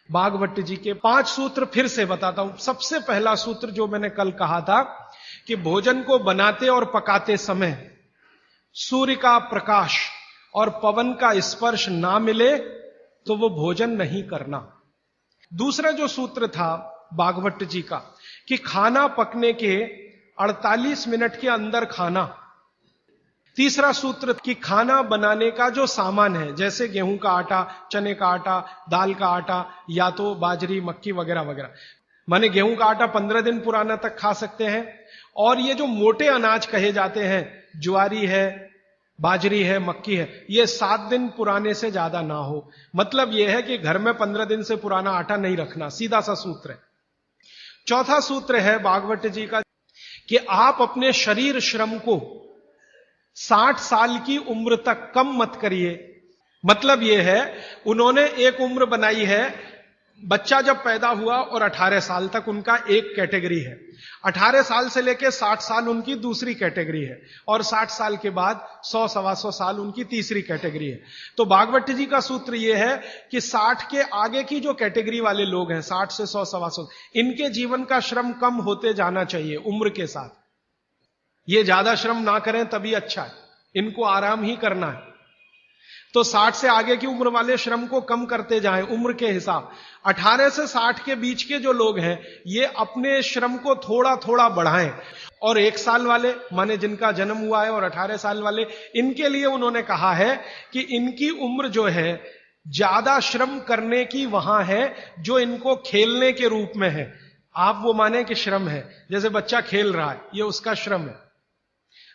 भागवत जी के 5 सूत्र फिर से बताता हूं। सबसे पहला सूत्र जो मैंने कल कहा था कि भोजन को बनाते और पकाते समय सूर्य का प्रकाश और पवन का स्पर्श ना मिले तो वो भोजन नहीं करना। दूसरा जो सूत्र था भागवत जी का कि खाना पकने के 48 मिनट के अंदर खाना। तीसरा सूत्र कि खाना बनाने का जो सामान है, जैसे गेहूं का आटा, चने का आटा, दाल का आटा, या तो बाजरी, मक्की वगैरह वगैरह, माने गेहूं का आटा 15 दिन पुराना तक खा सकते हैं। और ये जो मोटे अनाज कहे जाते हैं, ज्वारी है, बाजरी है, मक्की है, ये 7 दिन पुराने से ज्यादा ना हो। मतलब यह है कि घर में 15 दिन से पुराना आटा नहीं रखना, सीधा सा सूत्र है। चौथा सूत्र है भागवत जी का कि आप अपने शरीर श्रम को 60 साल की उम्र तक कम मत करिए। मतलब यह है, उन्होंने एक उम्र बनाई है, बच्चा जब पैदा हुआ और 18 साल तक उनका एक कैटेगरी है, 18 साल से लेकर 60 साल उनकी दूसरी कैटेगरी है, और 60 साल के बाद 100-125 साल उनकी तीसरी कैटेगरी है। तो भागवत जी का सूत्र यह है कि 60 के आगे की जो कैटेगरी वाले लोग हैं, 60 से 100-125, इनके जीवन का श्रम कम होते जाना चाहिए उम्र के साथ। ये ज्यादा श्रम ना करें तभी अच्छा है, इनको आराम ही करना है। तो 60 से आगे की उम्र वाले श्रम को कम करते जाएं उम्र के हिसाब। 18 से 60 के बीच के जो लोग हैं, ये अपने श्रम को थोड़ा थोड़ा बढ़ाएं। और 1 साल वाले, माने जिनका जन्म हुआ है, और 18 साल वाले, इनके लिए उन्होंने कहा है कि इनकी उम्र जो है ज्यादा श्रम करने की वहां है जो इनको खेलने के रूप में है। आप वो माने कि श्रम है, जैसे बच्चा खेल रहा है, ये उसका श्रम है,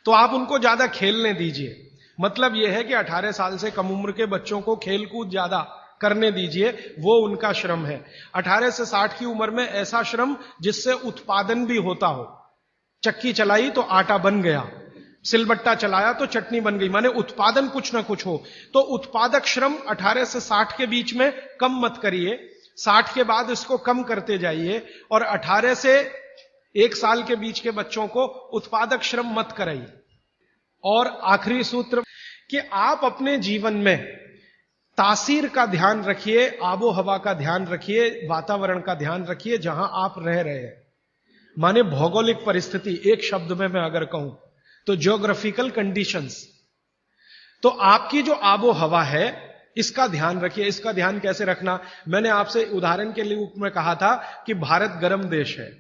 तो आप उनको ज्यादा खेलने दीजिए। मतलब यह है कि 18 साल से कम उम्र के बच्चों को खेल कूद ज्यादा करने दीजिए, वो उनका श्रम है। 18 से 60 की उम्र में ऐसा श्रम जिससे उत्पादन भी होता हो। चक्की चलाई तो आटा बन गया, सिलबट्टा चलाया तो चटनी बन गई, माने उत्पादन कुछ ना कुछ हो। तो उत्पादक श्रम 18 से 60 के बीच में कम मत करिए, 60 के बाद इसको कम करते जाइए, और 18 से 1 साल के बीच के बच्चों को उत्पादक श्रम मत कराइए। और आखिरी सूत्र कि आप अपने जीवन में तासीर का ध्यान रखिए, आबो हवा का ध्यान रखिए, वातावरण का ध्यान रखिए जहां आप रह रहे हैं। माने भौगोलिक परिस्थिति, एक शब्द में मैं अगर कहूं तो ज्योग्राफिकल कंडीशंस। तो आपकी जो आबो हवा है इसका ध्यान रखिए। इसका ध्यान कैसे रखना, मैंने आपसे उदाहरण के लिए में कहा था कि भारत गर्म देश है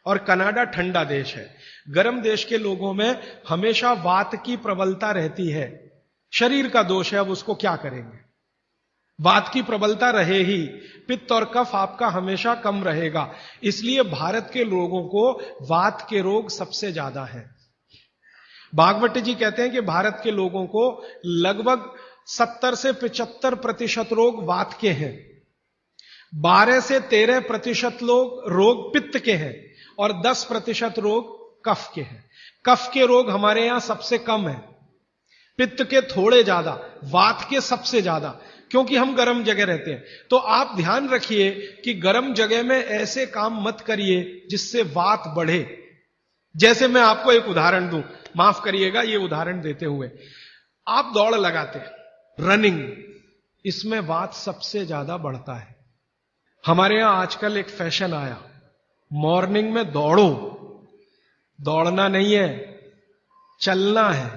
और कनाडा ठंडा देश है। गर्म देश के लोगों में हमेशा वात की प्रबलता रहती है, शरीर का दोष है, अब उसको क्या करेंगे। वात की प्रबलता रहे ही, पित्त और कफ आपका हमेशा कम रहेगा। इसलिए भारत के लोगों को वात के रोग सबसे ज्यादा है। भागवत जी कहते हैं कि भारत के लोगों को लगभग 70 से 75% रोग वात के हैं, 12 से 13% रोग पित्त के हैं, और 10% रोग कफ के हैं। कफ के रोग हमारे यहां सबसे कम है, पित्त के थोड़े ज्यादा, वात के सबसे ज्यादा, क्योंकि हम गर्म जगह रहते हैं। तो आप ध्यान रखिए कि गर्म जगह में ऐसे काम मत करिए जिससे वात बढ़े। जैसे मैं आपको एक उदाहरण दूं, माफ करिएगा ये उदाहरण देते हुए, आप दौड़ लगाते हैं, रनिंग, इसमें वात सबसे ज्यादा बढ़ता है। हमारे यहां आजकल एक फैशन आया, मॉर्निंग में दौड़ो। दौड़ना नहीं है, चलना है।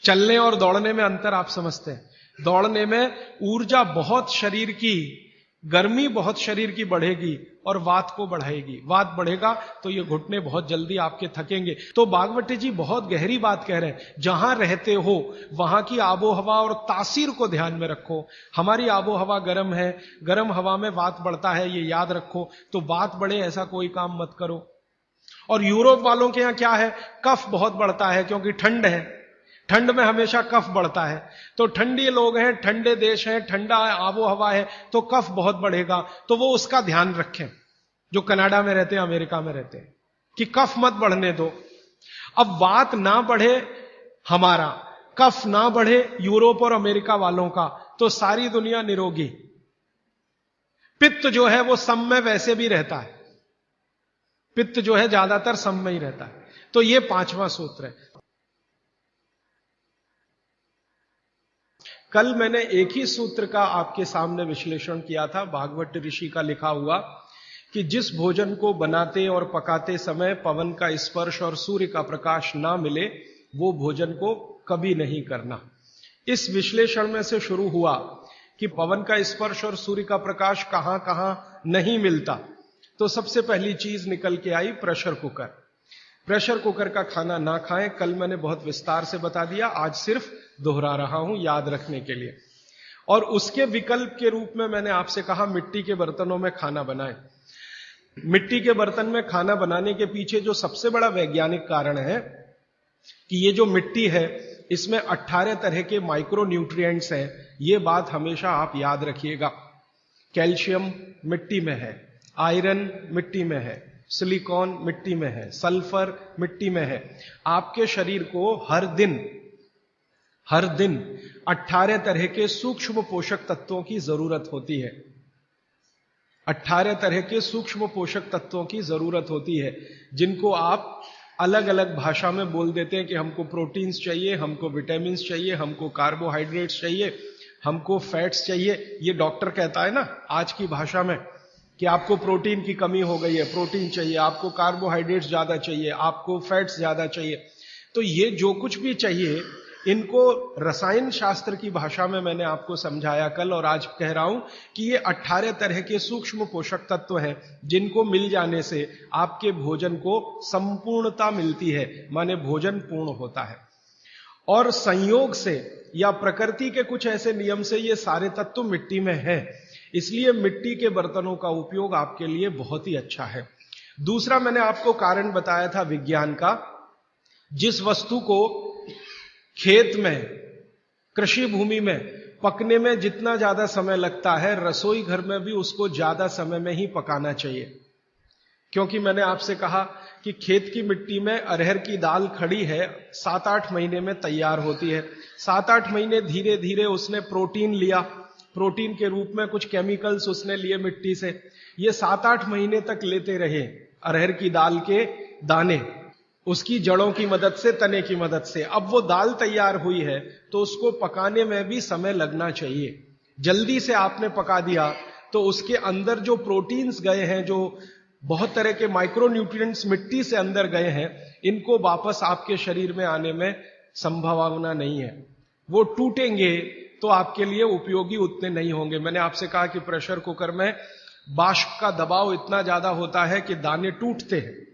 चलने और दौड़ने में अंतर आप समझते हैं। दौड़ने में ऊर्जा बहुत शरीर की, गर्मी बहुत शरीर की बढ़ेगी और वात को बढ़ाएगी। वात बढ़ेगा तो ये घुटने बहुत जल्दी आपके थकेंगे। तो भागवत जी बहुत गहरी बात कह रहे हैं, जहां रहते हो वहां की आबो हवा और तासीर को ध्यान में रखो। हमारी आबो हवा गर्म है, गर्म हवा में वात बढ़ता है, ये याद रखो। तो वात बढ़े ऐसा कोई काम मत करो। और यूरोप वालों के यहां क्या है, कफ बहुत बढ़ता है क्योंकि ठंड है, ठंड में हमेशा कफ बढ़ता है। तो ठंडी लोग हैं, ठंडे देश हैं, ठंडा आबो हवा है, तो कफ बहुत बढ़ेगा। तो वो उसका ध्यान रखें जो कनाडा में रहते हैं, अमेरिका में रहते हैं, कि कफ मत बढ़ने दो। अब वात ना बढ़े हमारा, कफ ना बढ़े यूरोप और अमेरिका वालों का, तो सारी दुनिया निरोगी। पित्त जो है वो सम में वैसे भी रहता है, पित्त जो है ज्यादातर सम में ही रहता है। तो ये 5वां सूत्र है। कल मैंने एक ही सूत्र का आपके सामने विश्लेषण किया था, भागवत ऋषि का लिखा हुआ, कि जिस भोजन को बनाते और पकाते समय पवन का स्पर्श और सूर्य का प्रकाश ना मिले, वो भोजन को कभी नहीं करना। इस विश्लेषण में से शुरू हुआ कि पवन का स्पर्श और सूर्य का प्रकाश कहां कहां नहीं मिलता। तो सबसे पहली चीज निकल के आई प्रेशर कुकर। प्रेशर कुकर का खाना ना खाएं। कल मैंने बहुत विस्तार से बता दिया, आज सिर्फ दोहरा रहा हूं याद रखने के लिए। और उसके विकल्प के रूप में मैंने आपसे कहा मिट्टी के बर्तनों में खाना बनाएं। मिट्टी के बर्तन में खाना बनाने के पीछे जो सबसे बड़ा वैज्ञानिक कारण है कि ये जो मिट्टी है इसमें 18 तरह के माइक्रो न्यूट्रिएंट्स हैं। ये बात हमेशा आप याद रखिएगा। कैल्शियम मिट्टी में है, आयरन मिट्टी में है, सिलिकॉन मिट्टी में है, सल्फर मिट्टी में है। आपके शरीर को हर दिन 18 तरह के सूक्ष्म पोषक तत्वों की जरूरत होती है। 18 तरह के सूक्ष्म पोषक तत्वों की जरूरत होती है, जिनको आप अलग अलग भाषा में बोल देते हैं कि हमको प्रोटीन्स चाहिए, हमको विटामिन्स चाहिए, हमको कार्बोहाइड्रेट्स चाहिए, हमको फैट्स चाहिए। ये डॉक्टर कहता है ना आज की भाषा में कि आपको प्रोटीन की कमी हो गई है, प्रोटीन चाहिए, आपको कार्बोहाइड्रेट्स ज्यादा चाहिए, आपको फैट्स ज्यादा चाहिए। तो ये जो कुछ भी चाहिए, इनको रसायन शास्त्र की भाषा में मैंने आपको समझाया कल, और आज कह रहा हूं कि ये 18 तरह के सूक्ष्म पोषक तत्व हैं, जिनको मिल जाने से आपके भोजन को संपूर्णता मिलती है, माने भोजन पूर्ण होता है। और संयोग से या प्रकृति के कुछ ऐसे नियम से ये सारे तत्व मिट्टी में हैं, इसलिए मिट्टी के बर्तनों का उपयोग आपके लिए बहुत ही अच्छा है। दूसरा मैंने आपको कारण बताया था विज्ञान का। जिस वस्तु को खेत में, कृषि भूमि में पकने में जितना ज्यादा समय लगता है, रसोई घर में भी उसको ज्यादा समय में ही पकाना चाहिए। क्योंकि मैंने आपसे कहा कि खेत की मिट्टी में अरहर की दाल खड़ी है, 7-8 महीने में तैयार होती है। 7-8 महीने धीरे धीरे उसने प्रोटीन लिया, प्रोटीन के रूप में कुछ केमिकल्स उसने लिए मिट्टी से। ये 7-8 महीने तक लेते रहे अरहर की दाल के दाने, उसकी जड़ों की मदद से, तने की मदद से। अब वो दाल तैयार हुई है तो उसको पकाने में भी समय लगना चाहिए। जल्दी से आपने पका दिया तो उसके अंदर जो प्रोटीन्स गए हैं, जो बहुत तरह के माइक्रो न्यूट्रिएंट्स मिट्टी से अंदर गए हैं, इनको वापस आपके शरीर में आने में संभावना नहीं है। वो टूटेंगे तो आपके लिए उपयोगी उतने नहीं होंगे। मैंने आपसे कहा कि प्रेशर कुकर में वाष्प का दबाव इतना ज्यादा होता है कि दाने टूटते हैं,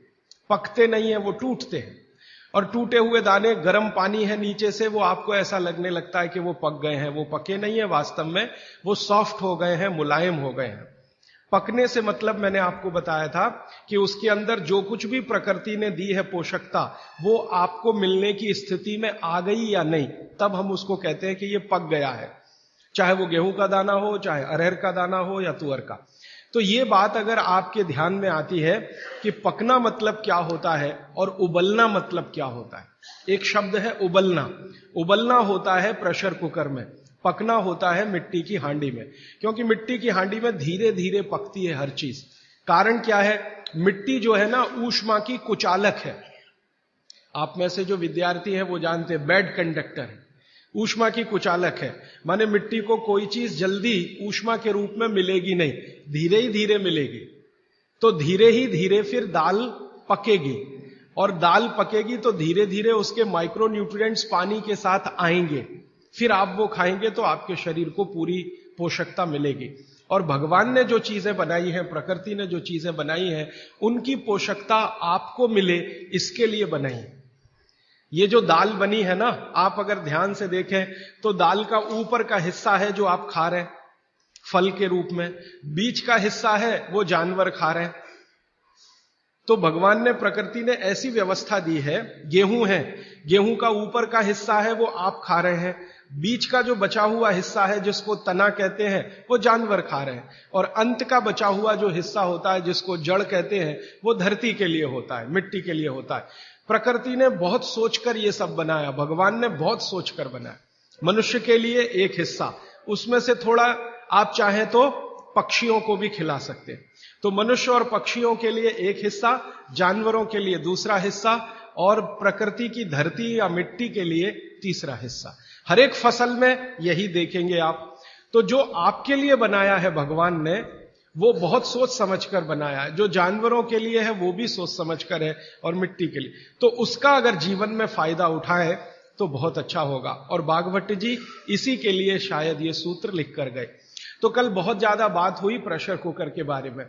पकते नहीं है, वो टूटते हैं। और टूटे हुए दाने, गर्म पानी है नीचे से, वो आपको ऐसा लगने लगता है कि वो पक गए हैं। वो पके नहीं है, वास्तव में वो सॉफ्ट हो गए हैं, मुलायम हो गए हैं। पकने से मतलब मैंने आपको बताया था कि उसके अंदर जो कुछ भी प्रकृति ने दी है पोषकता, वो आपको मिलने की स्थिति में आ गई या नहीं, तब हम उसको कहते हैं कि ये पक गया है। चाहे वो गेहूं का दाना हो, चाहे अरहर का दाना हो या तुअर का। तो ये बात अगर आपके ध्यान में आती है कि पकना मतलब क्या होता है और उबलना मतलब क्या होता है। एक शब्द है उबलना। उबलना होता है प्रेशर कुकर में, पकना होता है मिट्टी की हांडी में। क्योंकि मिट्टी की हांडी में धीरे धीरे पकती है हर चीज। कारण क्या है? मिट्टी जो है ना, ऊष्मा की कुचालक है। आप में से जो विद्यार्थी हैं वो जानते हैं, बैड कंडक्टर है, ऊष्मा की कुचालक है। माने मिट्टी को कोई चीज जल्दी ऊष्मा के रूप में मिलेगी नहीं, धीरे ही धीरे मिलेगी। तो धीरे ही धीरे फिर दाल पकेगी, और दाल पकेगी तो धीरे धीरे उसके माइक्रो न्यूट्रिएंट्स पानी के साथ आएंगे। फिर आप वो खाएंगे तो आपके शरीर को पूरी पोषकता मिलेगी। और भगवान ने जो चीजें बनाई हैं, प्रकृति ने जो चीजें बनाई हैं, उनकी पोषकता आपको मिले, इसके लिए बनाई है। ये जो दाल बनी है ना, आप अगर ध्यान से देखें तो दाल का ऊपर का हिस्सा है जो आप खा रहे हैं फल के रूप में, बीच का हिस्सा है वो जानवर खा रहे हैं। तो भगवान ने, प्रकृति ने ऐसी व्यवस्था दी है। गेहूं है, गेहूं का ऊपर का हिस्सा है वो आप खा रहे हैं, बीच का जो बचा हुआ हिस्सा है जिसको तना कहते हैं वो जानवर खा रहे हैं, और अंत का बचा हुआ जो हिस्सा होता है जिसको जड़ कहते हैं वो धरती के लिए होता है, मिट्टी के लिए होता है। प्रकृति ने बहुत सोचकर ये सब बनाया, भगवान ने बहुत सोचकर बनाया। मनुष्य के लिए एक हिस्सा, उसमें से थोड़ा आप चाहें तो पक्षियों को भी खिला सकते हैं। तो मनुष्य और पक्षियों के लिए एक हिस्सा, जानवरों के लिए दूसरा हिस्सा, और प्रकृति की धरती या मिट्टी के लिए तीसरा हिस्सा। हर एक फसल में यही देखेंगे आप। तो जो आपके लिए बनाया है भगवान ने, वो बहुत सोच समझकर बनाया है। जो जानवरों के लिए है वो भी सोच समझकर है, और मिट्टी के लिए। तो उसका अगर जीवन में फायदा उठाए तो बहुत अच्छा होगा। और भागवत जी इसी के लिए शायद ये सूत्र लिख कर गए। तो कल बहुत ज्यादा बात हुई प्रेशर कुकर के बारे में।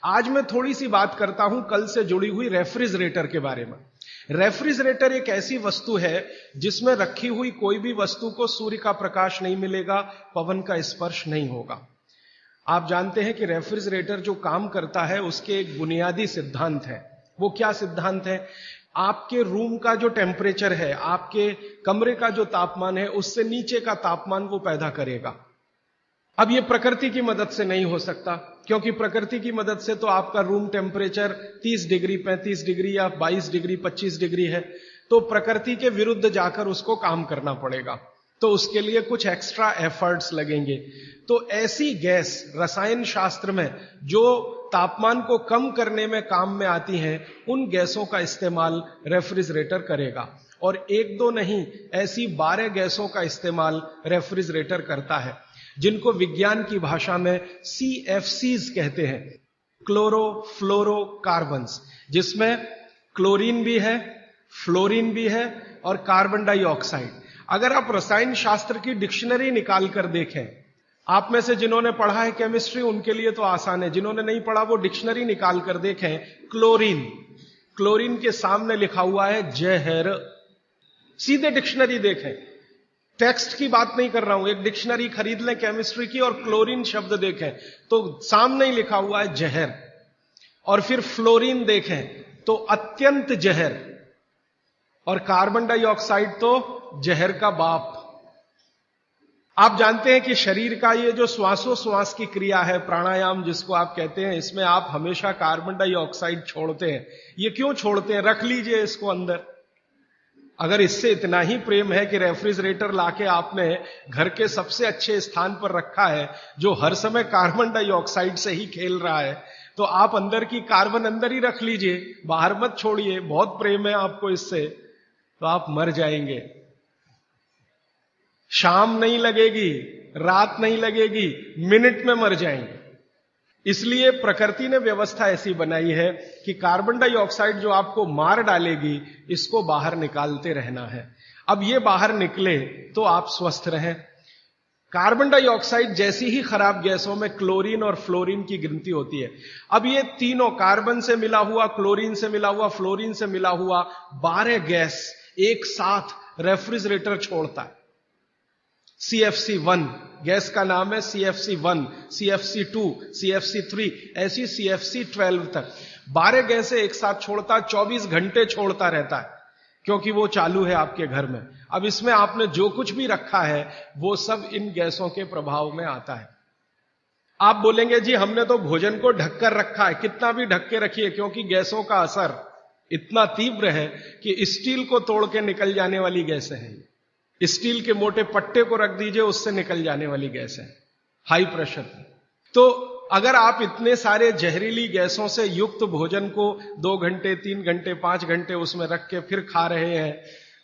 आज मैं थोड़ी सी बात करता हूं कल से जुड़ी हुई रेफ्रिजरेटर के बारे में। रेफ्रिजरेटर एक ऐसी वस्तु है जिसमें रखी हुई कोई भी वस्तु को सूर्य का प्रकाश नहीं मिलेगा, पवन का स्पर्श नहीं होगा। आप जानते हैं कि रेफ्रिजरेटर जो काम करता है उसके एक बुनियादी सिद्धांत है। वो क्या सिद्धांत है? आपके रूम का जो टेम्परेचर है, आपके कमरे का जो तापमान है, उससे नीचे का तापमान वो पैदा करेगा। अब ये प्रकृति की मदद से नहीं हो सकता, क्योंकि प्रकृति की मदद से तो आपका रूम टेम्परेचर 30 डिग्री, 35 डिग्री या 22 डिग्री, 25 डिग्री है। तो प्रकृति के विरुद्ध जाकर उसको काम करना पड़ेगा। तो उसके लिए कुछ एक्स्ट्रा एफर्ट्स लगेंगे। तो ऐसी गैस रसायन शास्त्र में जो तापमान को कम करने में काम में आती हैं, उन गैसों का इस्तेमाल रेफ्रिजरेटर करेगा। और एक दो नहीं, ऐसी 12 गैसों का इस्तेमाल रेफ्रिजरेटर करता है, जिनको विज्ञान की भाषा में CFCs कहते हैं, क्लोरोफ्लोरोकार्बन्स, जिसमें क्लोरीन भी है, फ्लोरीन भी है और कार्बन डाइऑक्साइड। अगर आप रसायन शास्त्र की डिक्शनरी निकाल कर देखें, आप में से जिन्होंने पढ़ा है केमिस्ट्री उनके लिए तो आसान है, जिन्होंने नहीं पढ़ा वो डिक्शनरी निकाल कर देखें। क्लोरीन, क्लोरीन के सामने लिखा हुआ है जहर। सीधे डिक्शनरी देखें, टेक्स्ट की बात नहीं कर रहा हूं। एक डिक्शनरी खरीद लें केमिस्ट्री की और क्लोरीन शब्द देखें तो सामने ही लिखा हुआ है जहर। और फिर फ्लोरीन देखें तो अत्यंत जहर, और कार्बन डाइऑक्साइड तो जहर का बाप। आप जानते हैं कि शरीर का ये जो श्वासोश्वास की क्रिया है, प्राणायाम जिसको आप कहते हैं, इसमें आप हमेशा कार्बन डाइऑक्साइड छोड़ते हैं। ये क्यों छोड़ते हैं? रख लीजिए इसको अंदर। अगर इससे इतना ही प्रेम है कि रेफ्रिजरेटर लाके आपने घर के सबसे अच्छे स्थान पर रखा है, जो हर समय कार्बन डाइऑक्साइड से ही खेल रहा है, तो आप अंदर की कार्बन अंदर ही रख लीजिए, बाहर मत छोड़िए। बहुत प्रेम है आपको इससे, तो आप मर जाएंगे। शाम नहीं लगेगी, रात नहीं लगेगी, मिनट में मर जाएंगे। इसलिए प्रकृति ने व्यवस्था ऐसी बनाई है कि कार्बन डाइऑक्साइड जो आपको मार डालेगी, इसको बाहर निकालते रहना है। अब ये बाहर निकले तो आप स्वस्थ रहें। कार्बन डाइऑक्साइड जैसी ही खराब गैसों में क्लोरीन और फ्लोरीन की गिनती होती है। अब ये तीनों, कार्बन से मिला हुआ, क्लोरीन से मिला हुआ, फ्लोरीन से मिला हुआ 12 गैस एक साथ रेफ्रिजरेटर छोड़ता है। CFC1 गैस का नाम है, CFC1, CFC2, CFC3, ऐसी CFC12 तक 12 गैसें एक साथ छोड़ता, 24 घंटे छोड़ता रहता है, क्योंकि वो चालू है आपके घर में। अब इसमें आपने जो कुछ भी रखा है वो सब इन गैसों के प्रभाव में आता है। आप बोलेंगे जी हमने तो भोजन को ढककर रखा है। कितना भी ढक के रखिए, क्योंकि गैसों का असर इतना तीव्र है कि स्टील को तोड़ के निकल जाने वाली गैसें हैं। स्टील के मोटे पट्टे को रख दीजिए, उससे निकल जाने वाली गैस है, हाई प्रेशर। तो अगर आप इतने सारे जहरीली गैसों से युक्त भोजन को 2 घंटे, 3 घंटे, 5 घंटे उसमें रख के फिर खा रहे हैं,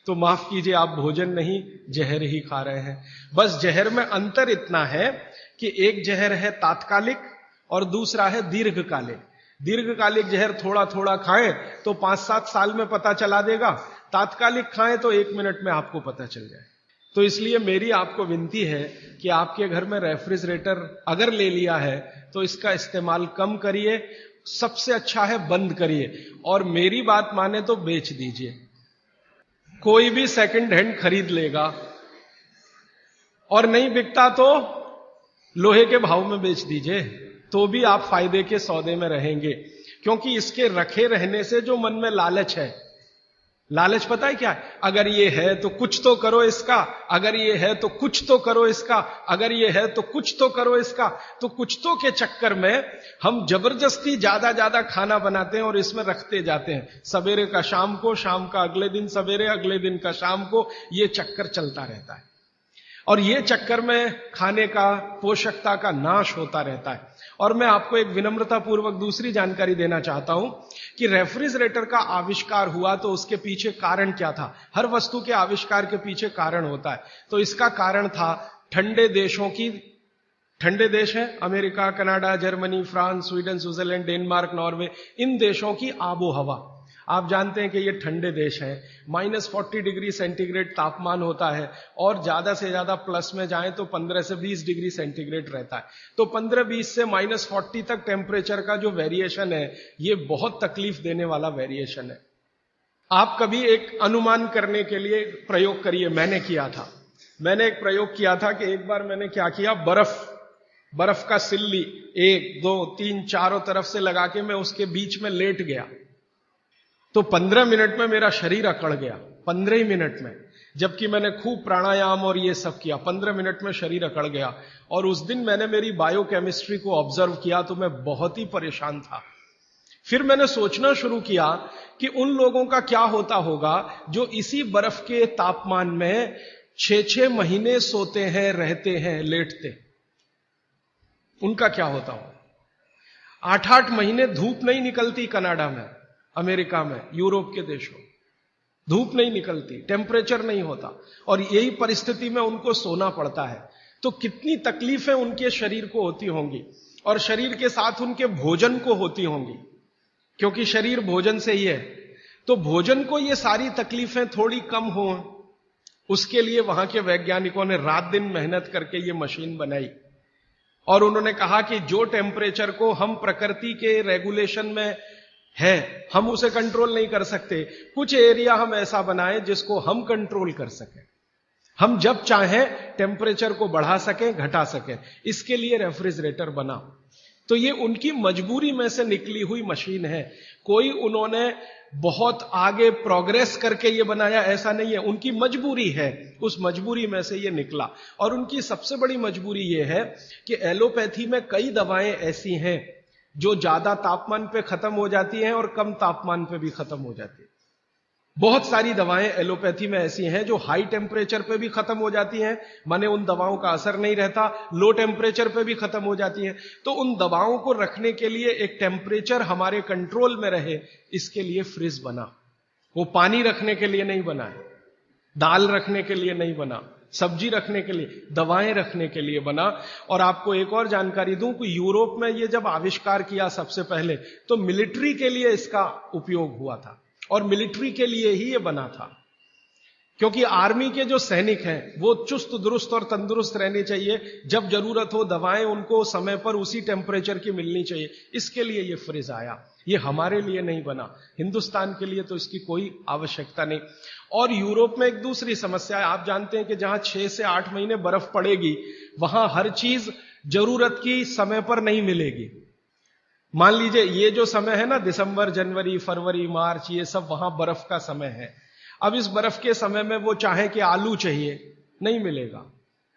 तो माफ कीजिए, आप भोजन नहीं जहर ही खा रहे हैं। बस जहर में अंतर इतना है कि एक जहर है तात्कालिक और दूसरा है दीर्घकालिक। दीर्घकालिक जहर थोड़ा थोड़ा खाएं तो 5-7 साल में पता चला देगा, तात्कालिक खाएं तो 1 मिनट में आपको पता चल जाए। तो इसलिए मेरी आपको विनती है कि आपके घर में रेफ्रिजरेटर अगर ले लिया है तो इसका इस्तेमाल कम करिए, सबसे अच्छा है बंद करिए, और मेरी बात माने तो बेच दीजिए। कोई भी सेकंड हैंड खरीद लेगा, और नहीं बिकता तो लोहे के भाव में बेच दीजिए, तो भी आप फायदे के सौदे में रहेंगे। क्योंकि इसके रखे रहने से जो मन में लालच है, लालच पता है क्या है? अगर ये है तो कुछ तो करो इसका, अगर ये है तो कुछ तो करो इसका, अगर ये है तो कुछ तो करो इसका। तो कुछ तो के चक्कर में हम जबरदस्ती ज्यादा खाना बनाते हैं और इसमें रखते जाते हैं। सवेरे का शाम को, शाम का अगले दिन सवेरे, अगले दिन का शाम को, ये चक्कर चलता रहता है। और ये चक्कर में खाने का, पोषकता का नाश होता रहता है। और मैं आपको एक विनम्रता पूर्वक दूसरी जानकारी देना चाहता हूं कि रेफ्रिजरेटर का आविष्कार हुआ तो उसके पीछे कारण क्या था। हर वस्तु के आविष्कार के पीछे कारण होता है। तो इसका कारण था ठंडे देशों की, ठंडे देश हैं America, Canada, Germany, France, Sweden, Switzerland, Denmark, Norway, इन देशों की आबो हवा। आप जानते हैं कि ये ठंडे देश हैं, -40 डिग्री सेंटीग्रेड तापमान होता है और ज्यादा से ज्यादा प्लस में जाए तो 15 से 20 डिग्री सेंटीग्रेड रहता है। तो 15-20 से -40 तक टेम्परेचर का जो वेरिएशन है, ये बहुत तकलीफ देने वाला वेरिएशन है। आप कभी एक अनुमान करने के लिए प्रयोग करिए। मैंने किया था, मैंने एक प्रयोग किया था कि एक बार मैंने क्या किया, बर्फ का सिल्ली 1, 2, 3 चारों तरफ से लगा के मैं उसके बीच में लेट गया। तो 15 मिनट में मेरा शरीर अकड़ गया, 15 ही मिनट में। जबकि मैंने खूब प्राणायाम और ये सब किया, 15 मिनट में शरीर अकड़ गया। और उस दिन मैंने मेरी बायोकेमिस्ट्री को ऑब्जर्व किया तो मैं बहुत ही परेशान था। फिर मैंने सोचना शुरू किया कि उन लोगों का क्या होता होगा जो इसी बर्फ के तापमान में 6-6 महीने सोते हैं, रहते हैं, लेटते। उनका क्या होता होगा। 8-8 महीने धूप नहीं निकलती कनाडा में, अमेरिका में, यूरोप के देशों धूप नहीं निकलती, टेम्परेचर नहीं होता, और यही परिस्थिति में उनको सोना पड़ता है। तो कितनी तकलीफें उनके शरीर को होती होंगी, और शरीर के साथ उनके भोजन को होती होंगी, क्योंकि शरीर भोजन से ही है। तो भोजन को ये सारी तकलीफें थोड़ी कम हो, उसके लिए वहां के वैज्ञानिकों ने रात दिन मेहनत करके ये मशीन बनाई। और उन्होंने कहा कि जो टेम्परेचर को हम प्रकृति के रेगुलेशन में है, हम उसे कंट्रोल नहीं कर सकते, कुछ एरिया हम ऐसा बनाएं जिसको हम कंट्रोल कर सकें, हम जब चाहें टेम्परेचर को बढ़ा सकें, घटा सकें। इसके लिए रेफ्रिजरेटर बना। तो ये उनकी मजबूरी में से निकली हुई मशीन है। कोई उन्होंने बहुत आगे प्रोग्रेस करके ये बनाया, ऐसा नहीं है, उनकी मजबूरी है, उस मजबूरी में से ये निकला। और उनकी सबसे बड़ी मजबूरी ये है कि एलोपैथी में कई दवाएं ऐसी हैं जो ज्यादा तापमान पे खत्म हो जाती हैं और कम तापमान पे भी खत्म हो जाती है। बहुत सारी दवाएं एलोपैथी में ऐसी हैं जो हाई टेम्परेचर पे भी खत्म हो जाती हैं, माने उन दवाओं का असर नहीं रहता, लो टेम्परेचर पे भी खत्म हो जाती हैं। तो उन दवाओं को रखने के लिए एक टेम्परेचर हमारे कंट्रोल में रहे, इसके लिए फ्रिज बना। वो पानी रखने के लिए नहीं बना है, दाल रखने के लिए नहीं बना, सब्जी रखने के लिए, दवाएं रखने के लिए बना। और आपको एक और जानकारी दूं कि यूरोप में ये जब आविष्कार किया सबसे पहले, तो मिलिट्री के लिए इसका उपयोग हुआ था, और मिलिट्री के लिए ही ये बना था, क्योंकि आर्मी के जो सैनिक हैं वो चुस्त दुरुस्त और तंदुरुस्त रहने चाहिए। जब जरूरत हो दवाएं उनको समय पर उसी टेम्परेचर की मिलनी चाहिए, इसके लिए ये फ्रिज आया। ये हमारे लिए नहीं बना, हिंदुस्तान के लिए तो इसकी कोई आवश्यकता नहीं। और यूरोप में एक दूसरी समस्या है, आप जानते हैं कि जहां 6 से 8 महीने बर्फ पड़ेगी, वहां हर चीज जरूरत की समय पर नहीं मिलेगी। मान लीजिए ये जो समय है ना, दिसंबर, जनवरी, फरवरी, मार्च, ये सब वहां बर्फ का समय है। अब इस बर्फ के समय में वो चाहे कि आलू चाहिए, नहीं मिलेगा,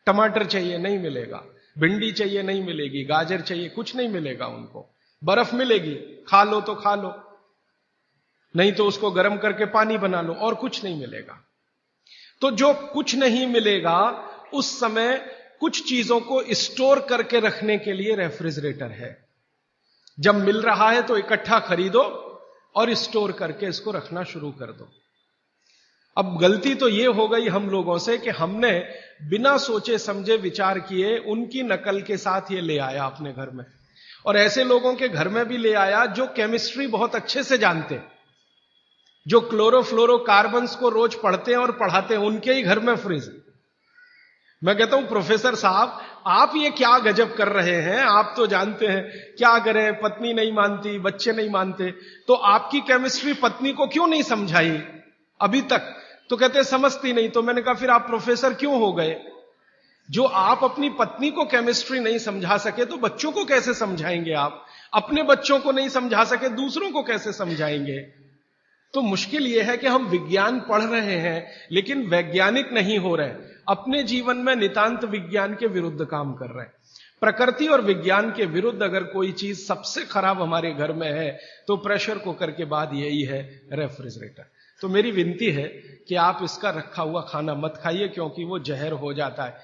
टमाटर चाहिए, नहीं मिलेगा, भिंडी चाहिए, नहीं मिलेगी, गाजर चाहिए, कुछ नहीं मिलेगा उनको। बर्फ मिलेगी, खा लो तो खा लो, नहीं तो उसको गर्म करके पानी बना लो, और कुछ नहीं मिलेगा। तो जो कुछ नहीं मिलेगा, उस समय कुछ चीजों को स्टोर करके रखने के लिए रेफ्रिजरेटर है। जब मिल रहा है तो इकट्ठा खरीदो और स्टोर करके इसको रखना शुरू कर दो। अब गलती तो यह हो गई हम लोगों से कि हमने बिना सोचे समझे विचार किए उनकी नकल के साथ ये ले आया अपने घर में, और ऐसे लोगों के घर में भी ले आया जो केमिस्ट्री बहुत अच्छे से जानते, जो क्लोरोफ्लोरोकार्बन्स को रोज पढ़ते हैं और पढ़ाते हैं, उनके ही घर में फ्रिज। मैं कहता हूं प्रोफेसर साहब, आप ये क्या गजब कर रहे हैं, आप तो जानते हैं, क्या करें, पत्नी नहीं मानती, बच्चे नहीं मानते, तो आपकी केमिस्ट्री पत्नी को क्यों नहीं समझाई अभी तक? तो कहते समझती नहीं। तो मैंने कहा फिर आप प्रोफेसर क्यों हो गए? जो आप अपनी पत्नी को केमिस्ट्री नहीं समझा सके तो बच्चों को कैसे समझाएंगे? आप अपने बच्चों को नहीं समझा सके, दूसरों को कैसे समझाएंगे? तो मुश्किल यह है कि हम विज्ञान पढ़ रहे हैं लेकिन वैज्ञानिक नहीं हो रहे, अपने जीवन में नितांत विज्ञान के विरुद्ध काम कर रहे हैं। प्रकृति और विज्ञान के विरुद्ध अगर कोई चीज सबसे खराब हमारे घर में है तो प्रेशर कुकर के बाद यही है, रेफ्रिजरेटर। तो मेरी विनती है कि आप इसका रखा हुआ खाना मत खाइए, क्योंकि वो जहर हो जाता है।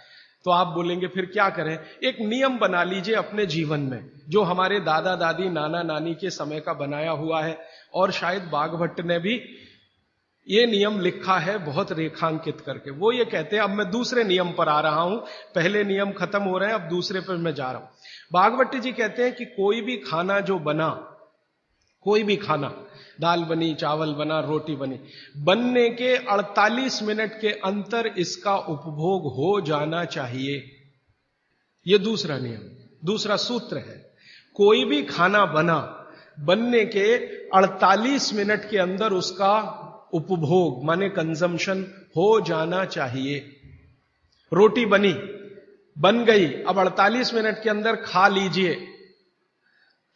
तो आप बोलेंगे फिर क्या करें? एक नियम बना लीजिए अपने जीवन में, जो हमारे दादा दादी नाना नानी के समय का बनाया हुआ है, और शायद बागभट्ट ने भी ये नियम लिखा है बहुत रेखांकित करके। वो ये कहते हैं, अब मैं दूसरे नियम पर आ रहा हूं, पहले नियम खत्म हो रहे हैं, अब दूसरे पर मैं जा रहा हूं। बागभट्ट जी कहते हैं कि कोई भी खाना जो बना, कोई भी खाना, दाल बनी, चावल बना, रोटी बनी, बनने के 48 मिनट के अंतर इसका उपभोग हो जाना चाहिए। यह दूसरा नियम, दूसरा सूत्र है। कोई भी खाना बना, बनने के 48 मिनट के अंदर उसका उपभोग माने कंजम्पशन हो जाना चाहिए। रोटी बनी, बन गई, अब 48 मिनट के अंदर खा लीजिए।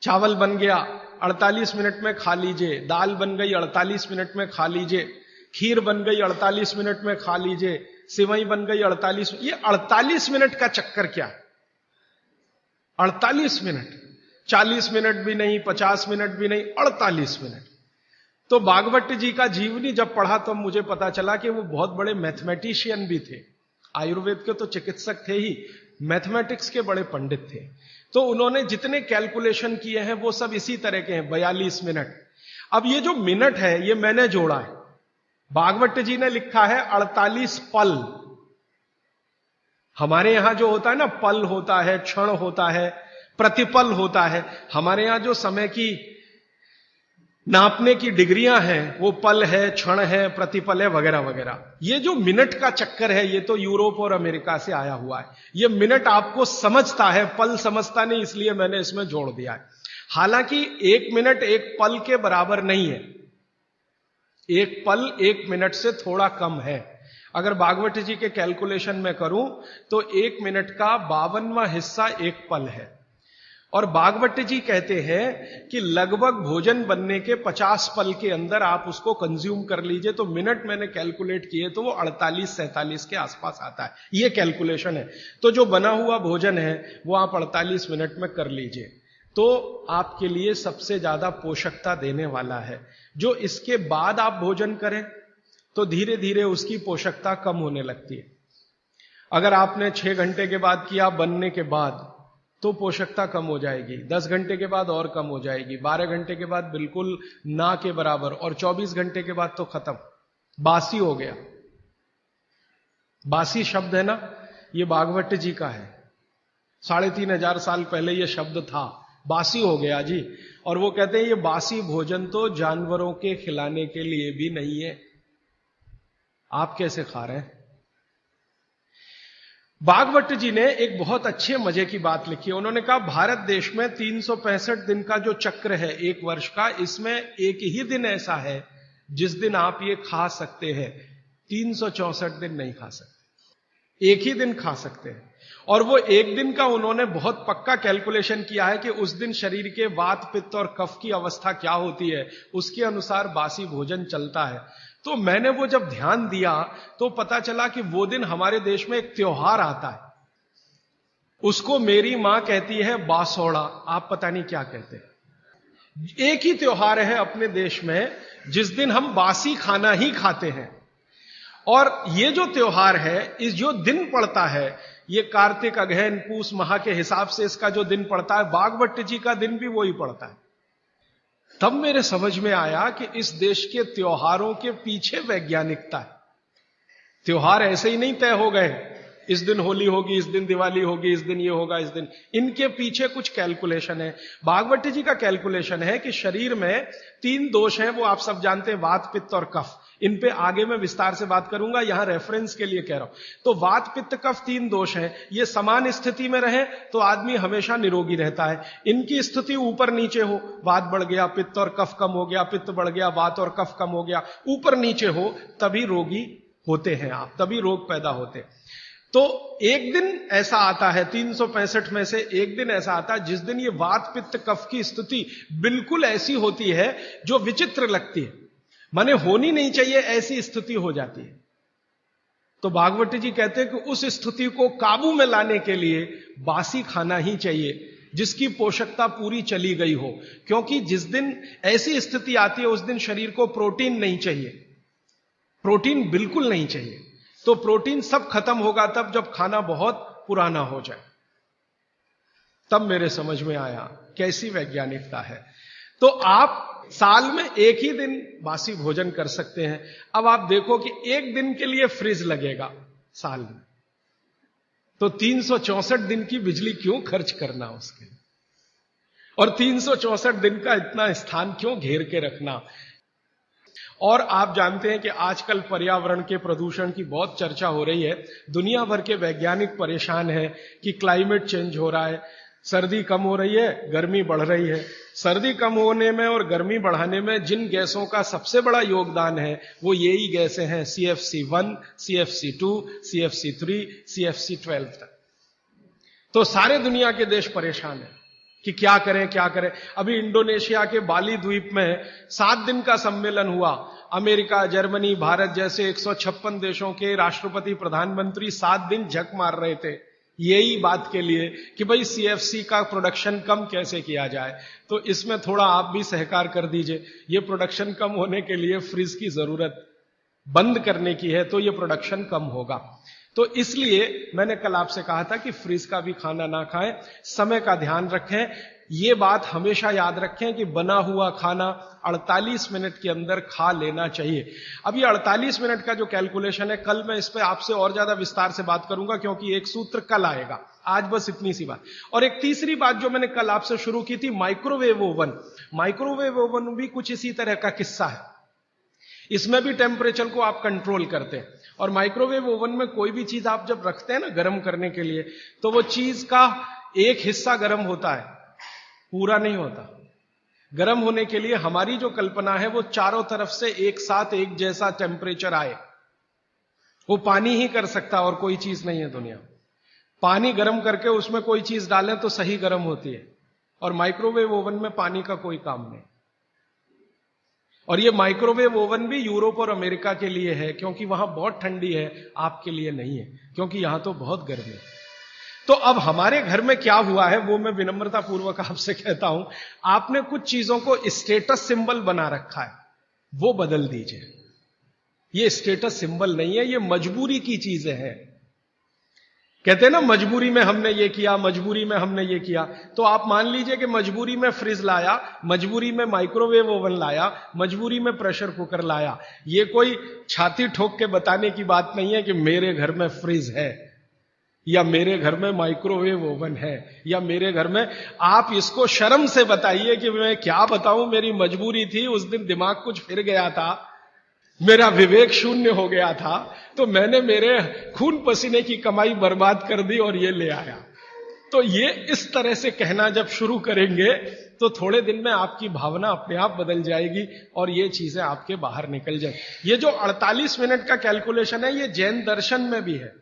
चावल बन गया, 48 मिनट में खा लीजिए। दाल बन गई, 48 मिनट में खा लीजिए। खीर बन गई, 48 मिनट में खा लीजिए। सिवई बन गई 48। ये 48 मिनट का चक्कर क्या है? 48 मिनट, 40 मिनट भी नहीं, 50 मिनट भी नहीं, 48 मिनट। तो बागभट्ट जी का जीवनी जब पढ़ा तो मुझे पता चला कि वो बहुत बड़े मैथमेटिशियन भी थे। आयुर्वेद के तो चिकित्सक थे ही, मैथमेटिक्स के बड़े पंडित थे। तो उन्होंने जितने कैलकुलेशन किए हैं वो सब इसी तरह के हैं, 42 मिनट। अब ये जो मिनट है ये मैंने जोड़ा है, बागभट्ट जी ने लिखा है 48 पल। हमारे यहां जो होता है ना, पल होता है, क्षण होता है, प्रतिपल होता है। हमारे यहां जो समय की नापने की डिग्रियां हैं वो पल है, क्षण है, प्रतिपल है, वगैरह वगैरह। ये जो मिनट का चक्कर है ये तो यूरोप और अमेरिका से आया हुआ है। ये मिनट आपको समझता है, पल समझता नहीं, इसलिए मैंने इसमें जोड़ दिया है। हालांकि एक मिनट एक पल के बराबर नहीं है। एक पल एक मिनट से थोड़ा कम है। अगर बागभट्ट जी के कैलकुलेशन में करूं तो एक मिनट का 52वां हिस्सा एक पल है। और बागभट्ट जी कहते हैं कि लगभग भोजन बनने के 50 पल के अंदर आप उसको कंज्यूम कर लीजिए। तो मिनट मैंने कैलकुलेट किए तो वो 48-47 के आसपास आता है। ये कैलकुलेशन है। तो जो बना हुआ भोजन है वो आप 48 मिनट में कर लीजिए, तो आपके लिए सबसे ज्यादा पोषकता देने वाला है। जो इसके बाद आप भोजन करें तो धीरे धीरे उसकी पोषकता कम होने लगती है। अगर आपने 6 घंटे के बाद किया बनने के बाद तो पोषकता कम हो जाएगी, 10 घंटे के बाद और कम हो जाएगी, 12 घंटे के बाद बिल्कुल ना के बराबर, और 24 घंटे के बाद तो खत्म, बासी हो गया। बासी शब्द है ना, ये बागभट्ट जी का है। 3500 साल पहले ये शब्द था, बासी हो गया जी। और वो कहते हैं ये बासी भोजन तो जानवरों के खिलाने के लिए भी नहीं है, आप कैसे खा रहे हैं? बागभट्ट जी ने एक बहुत अच्छे मजे की बात लिखी है। उन्होंने कहा भारत देश में 365 दिन का जो चक्र है एक वर्ष का, इसमें एक ही दिन ऐसा है जिस दिन आप ये खा सकते हैं। 364 दिन नहीं खा सकते, एक ही दिन खा सकते हैं। और वो एक दिन का उन्होंने बहुत पक्का कैलकुलेशन किया है कि उस दिन शरीर के वात पित्त और कफ की अवस्था क्या होती है, उसके अनुसार बासी भोजन चलता है। तो मैंने वो जब ध्यान दिया तो पता चला कि वो दिन हमारे देश में एक त्योहार आता है, उसको मेरी मां कहती है बासोड़ा, आप पता नहीं क्या कहते हैं। एक ही त्योहार है अपने देश में जिस दिन हम बासी खाना ही खाते हैं। और ये जो त्योहार है, इस जो दिन पड़ता है, ये कार्तिक अगहन पूस माह के हिसाब से इसका जो दिन पड़ता है, बागभट्ट जी का दिन भी वही पड़ता है। तब मेरे समझ में आया कि इस देश के त्योहारों के पीछे वैज्ञानिकता है। त्योहार ऐसे ही नहीं तय हो गए, इस दिन होली होगी, इस दिन दिवाली होगी, इस दिन ये होगा, इस दिन, इनके पीछे कुछ कैलकुलेशन है। बागभट्ट जी का कैलकुलेशन है कि शरीर में 3 दोष हैं, वो आप सब जानते हैं, वात पित्त और कफ। इन पे आगे मैं विस्तार से बात करूंगा, यहां रेफरेंस के लिए कह रहा हूं। तो वात पित्त कफ 3 दोष हैं, ये समान स्थिति में रहे तो आदमी हमेशा निरोगी रहता है। इनकी स्थिति ऊपर नीचे हो, वात बढ़ गया, पित्त और कफ कम हो गया, पित्त बढ़ गया, वात और कफ कम हो गया, ऊपर नीचे हो, तभी रोगी होते हैं आप, तभी रोग पैदा होते हैं। तो एक दिन ऐसा आता है 365 में से एक दिन ऐसा आता है जिस दिन ये वात पित्त कफ की स्थिति बिल्कुल ऐसी होती है जो विचित्र लगती है, माने होनी नहीं चाहिए ऐसी स्थिति हो जाती है। तो बागभट्ट जी कहते हैं कि उस स्थिति को काबू में लाने के लिए बासी खाना ही चाहिए जिसकी पोषकता पूरी चली गई हो। क्योंकि जिस दिन ऐसी स्थिति आती है उस दिन शरीर को प्रोटीन नहीं चाहिए, प्रोटीन बिल्कुल नहीं चाहिए। तो प्रोटीन सब खत्म होगा तब जब खाना बहुत पुराना हो जाए। तब मेरे समझ में आया कैसी वैज्ञानिकता है। तो आप साल में एक ही दिन बासी भोजन कर सकते हैं। अब आप देखो कि एक दिन के लिए फ्रिज लगेगा साल में, तो 364 दिन की बिजली क्यों खर्च करना उसके लिए, और 364 दिन का इतना स्थान क्यों घेर के रखना। और आप जानते हैं कि आजकल पर्यावरण के प्रदूषण की बहुत चर्चा हो रही है। दुनिया भर के वैज्ञानिक परेशान हैं कि क्लाइमेट चेंज हो रहा है, सर्दी कम हो रही है, गर्मी बढ़ रही है। सर्दी कम होने में और गर्मी बढ़ाने में जिन गैसों का सबसे बड़ा योगदान है वो यही गैसें हैं, CFC1, CFC2, CFC3, CFC12 तक। तो सारे दुनिया के देश परेशान हैं कि क्या करें क्या करें। अभी इंडोनेशिया के बाली द्वीप में 7 दिन का सम्मेलन हुआ। अमेरिका, जर्मनी, भारत जैसे 156 देशों के राष्ट्रपति, प्रधानमंत्री 7 दिन झक मार रहे थे यही बात के लिए कि भाई CFC का प्रोडक्शन कम कैसे किया जाए। तो इसमें थोड़ा आप भी सहकार कर दीजिए। ये प्रोडक्शन कम होने के लिए फ्रिज की जरूरत बंद करने की है, तो ये प्रोडक्शन कम होगा। तो इसलिए मैंने कल आपसे कहा था कि फ्रिज का भी खाना ना खाएं, समय का ध्यान रखें। ये बात हमेशा याद रखें कि बना हुआ खाना 48 मिनट के अंदर खा लेना चाहिए। अब ये 48 मिनट का जो कैलकुलेशन है, कल मैं इस पे आपसे और ज्यादा विस्तार से बात करूंगा, क्योंकि एक सूत्र कल आएगा। आज बस इतनी सी बात। और एक तीसरी बात जो मैंने कल आपसे शुरू की थी, माइक्रोवेव ओवन। माइक्रोवेव ओवन भी कुछ इसी तरह का किस्सा है। इसमें भी टेम्परेचर को आप कंट्रोल करते हैं। और माइक्रोवेव ओवन में कोई भी चीज आप जब रखते हैं ना गर्म करने के लिए, तो वो चीज का एक हिस्सा गर्म होता है, पूरा नहीं होता। गर्म होने के लिए हमारी जो कल्पना है वो चारों तरफ से एक साथ एक जैसा टेम्परेचर आए, वो पानी ही कर सकता और कोई चीज नहीं है दुनिया। पानी गर्म करके उसमें कोई चीज डालें तो सही गर्म होती है, और माइक्रोवेव ओवन में पानी का कोई काम नहीं। और ये माइक्रोवेव ओवन भी यूरोप और अमेरिका के लिए है, क्योंकि वहां बहुत ठंडी है, आपके लिए नहीं है, क्योंकि यहां तो बहुत गर्मी है। तो अब हमारे घर में क्या हुआ है वो मैं विनम्रता पूर्वक आपसे कहता हूं, आपने कुछ चीजों को स्टेटस सिंबल बना रखा है, वो बदल दीजिए। ये स्टेटस सिंबल नहीं है, ये मजबूरी की चीजें हैं। कहते हैं ना मजबूरी में हमने ये किया, मजबूरी में हमने ये किया। तो आप मान लीजिए कि मजबूरी में फ्रिज लाया, मजबूरी में माइक्रोवेव ओवन लाया, मजबूरी में प्रेशर कुकर लाया। ये कोई छाती ठोक के बताने की बात नहीं है कि मेरे घर में फ्रिज है, या मेरे घर में माइक्रोवेव ओवन है, या मेरे घर में। आप इसको शर्म से बताइए कि मैं क्या बताऊं, मेरी मजबूरी थी, उस दिन दिमाग कुछ फिर गया था, मेरा विवेक शून्य हो गया था, तो मैंने मेरे खून पसीने की कमाई बर्बाद कर दी और ये ले आया। तो ये इस तरह से कहना जब शुरू करेंगे तो थोड़े दिन में आपकी भावना अपने आप बदल जाएगी और ये चीजें आपके बाहर निकल जाए। ये जो 48 मिनट का कैलकुलेशन है, ये जैन दर्शन में भी है।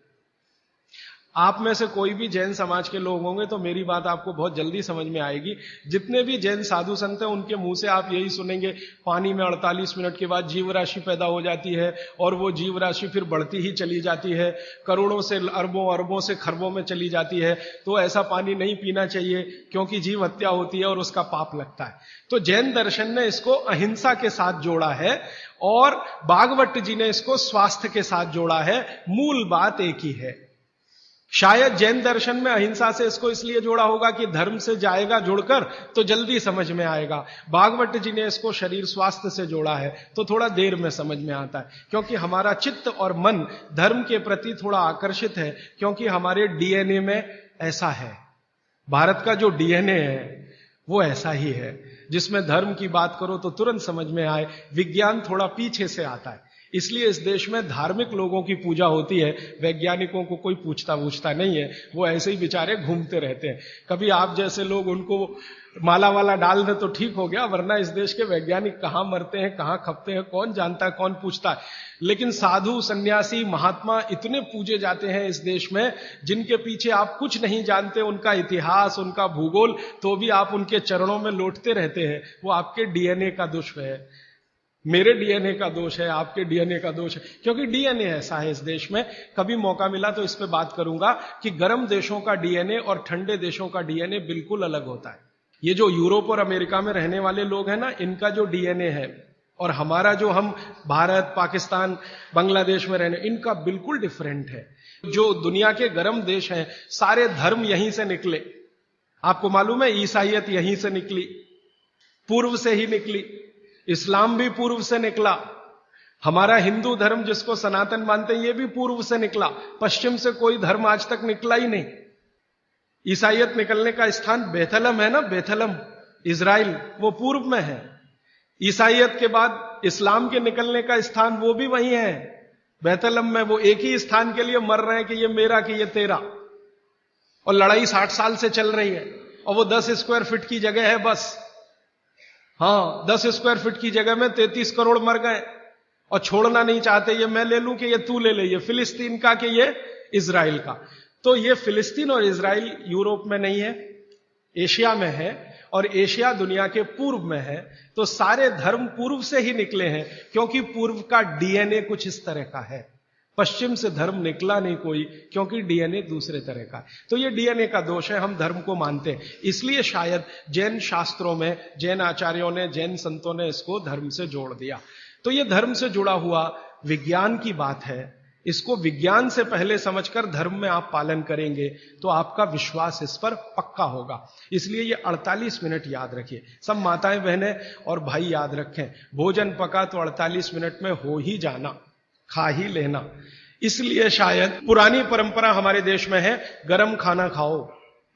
आप में से कोई भी जैन समाज के लोग होंगे तो मेरी बात आपको बहुत जल्दी समझ में आएगी। जितने भी जैन साधु संत हैं उनके मुंह से आप यही सुनेंगे, पानी में 48 मिनट के बाद जीव राशि पैदा हो जाती है और वो जीव राशि फिर बढ़ती ही चली जाती है, करोड़ों से अरबों, अरबों से खरबों में चली जाती है। तो ऐसा पानी नहीं पीना चाहिए क्योंकि जीव हत्या होती है और उसका पाप लगता है। तो जैन दर्शन ने इसको अहिंसा के साथ जोड़ा है और भागवत जी ने इसको स्वास्थ्य के साथ जोड़ा है। मूल बात एक ही है। शायद जैन दर्शन में अहिंसा से इसको इसलिए जोड़ा होगा कि धर्म से जाएगा जुड़कर तो जल्दी समझ में आएगा। भागवत जी ने इसको शरीर स्वास्थ्य से जोड़ा है तो थोड़ा देर में समझ में आता है, क्योंकि हमारा चित्त और मन धर्म के प्रति थोड़ा आकर्षित है, क्योंकि हमारे डीएनए में ऐसा है। भारत का जो डीएनए है वो ऐसा ही है, जिसमें धर्म की बात करो तो तुरंत समझ में आए, विज्ञान थोड़ा पीछे से आता है। इसलिए इस देश में धार्मिक लोगों की पूजा होती है, वैज्ञानिकों को कोई पूछता नहीं है, वो ऐसे ही बेचारे घूमते रहते हैं। कभी आप जैसे लोग उनको माला वाला डाल दे तो ठीक हो गया, वरना इस देश के वैज्ञानिक कहां मरते हैं, कहां खपते हैं, कौन जानता है, कौन पूछता है। लेकिन साधु, सन्यासी, महात्मा इतने पूजे जाते हैं इस देश में, जिनके पीछे आप कुछ नहीं जानते, उनका इतिहास, उनका भूगोल, तो भी आप उनके चरणों में लौटते रहते हैं। वो आपके डीएनए का दोष है, मेरे डीएनए का दोष है, आपके डीएनए का दोष है, क्योंकि डीएनए ऐसा है इस देश में। कभी मौका मिला तो इस पे बात करूंगा कि गर्म देशों का डीएनए और ठंडे देशों का डीएनए बिल्कुल अलग होता है। ये जो यूरोप और अमेरिका में रहने वाले लोग हैं ना, इनका जो डीएनए है और हमारा जो हम भारत, पाकिस्तान, बांग्लादेश में रहने, इनका बिल्कुल डिफरेंट है। जो दुनिया के गर्म देश हैं, सारे धर्म यहीं से निकले। आपको मालूम है ईसाइयत यहीं से निकली, पूर्व से ही निकली। इस्लाम भी पूर्व से निकला। हमारा हिंदू धर्म जिसको सनातन मानते हैं, ये भी पूर्व से निकला। पश्चिम से कोई धर्म आज तक निकला ही नहीं। ईसाइयत निकलने का स्थान बेथलम है ना, बेथलम इजराइल, वो पूर्व में है। ईसाइयत के बाद इस्लाम के निकलने का स्थान वो भी वही है, बेथलम में। वो एक ही स्थान के लिए मर रहे हैं कि ये मेरा कि ये तेरा, और लड़ाई 60 साल से चल रही है। और वो 10 स्क्वायर फीट की जगह है बस। हां, 10 स्क्वायर फीट की जगह में 33 करोड़ मर गए, और छोड़ना नहीं चाहते, ये मैं ले लूं कि ये तू ले ले, ये फिलिस्तीन का कि ये इजराइल का। तो ये फिलिस्तीन और इजराइल यूरोप में नहीं है, एशिया में है, और एशिया दुनिया के पूर्व में है। तो सारे धर्म पूर्व से ही निकले हैं, क्योंकि पूर्व का डीएनए कुछ इस तरह का है। पश्चिम से धर्म निकला नहीं कोई, क्योंकि डीएनए दूसरे तरह का है। तो ये डीएनए का दोष है, हम धर्म को मानते हैं। इसलिए शायद जैन शास्त्रों में, जैन आचार्यों ने, जैन संतों ने इसको धर्म से जोड़ दिया। तो ये धर्म से जुड़ा हुआ विज्ञान की बात है। इसको विज्ञान से पहले समझकर धर्म में आप पालन करेंगे तो आपका विश्वास इस पर पक्का होगा। इसलिए ये 48 मिनट याद रखिए। सब माताएं, बहनें और भाई याद रखें, भोजन पका तो 48 मिनट में हो ही जाना, खा ही लेना। इसलिए शायद पुरानी परंपरा हमारे देश में है, गरम खाना खाओ,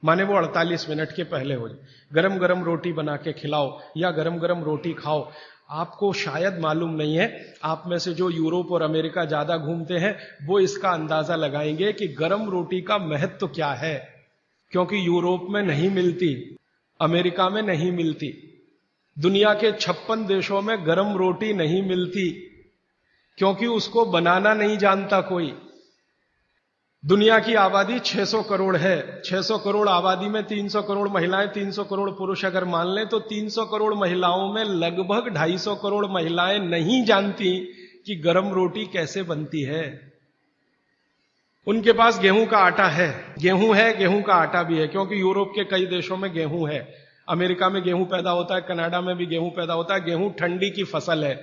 माने वो 48 मिनट के पहले हो जाए। गरम गरम रोटी बना के खिलाओ या गरम गरम रोटी खाओ। आपको शायद मालूम नहीं है, आप में से जो यूरोप और अमेरिका ज्यादा घूमते हैं वो इसका अंदाजा लगाएंगे कि गरम रोटी का महत्व क्या है। क्योंकि यूरोप में नहीं मिलती, अमेरिका में नहीं मिलती, दुनिया के 56 देशों में गरम रोटी नहीं मिलती, क्योंकि उसको बनाना नहीं जानता कोई। दुनिया की आबादी 600 करोड़ है। 600 करोड़ आबादी में 300 करोड़ महिलाएं, 300 करोड़ पुरुष अगर मान लें तो 300 करोड़ महिलाओं में लगभग 250 करोड़ महिलाएं नहीं जानती कि गरम रोटी कैसे बनती है। उनके पास गेहूं का आटा है, गेहूं का आटा भी है, क्योंकि यूरोप के कई देशों में गेहूं है। अमेरिका में गेहूं पैदा होता है, कनाडा में भी गेहूं पैदा होता है। गेहूं ठंडी की फसल है,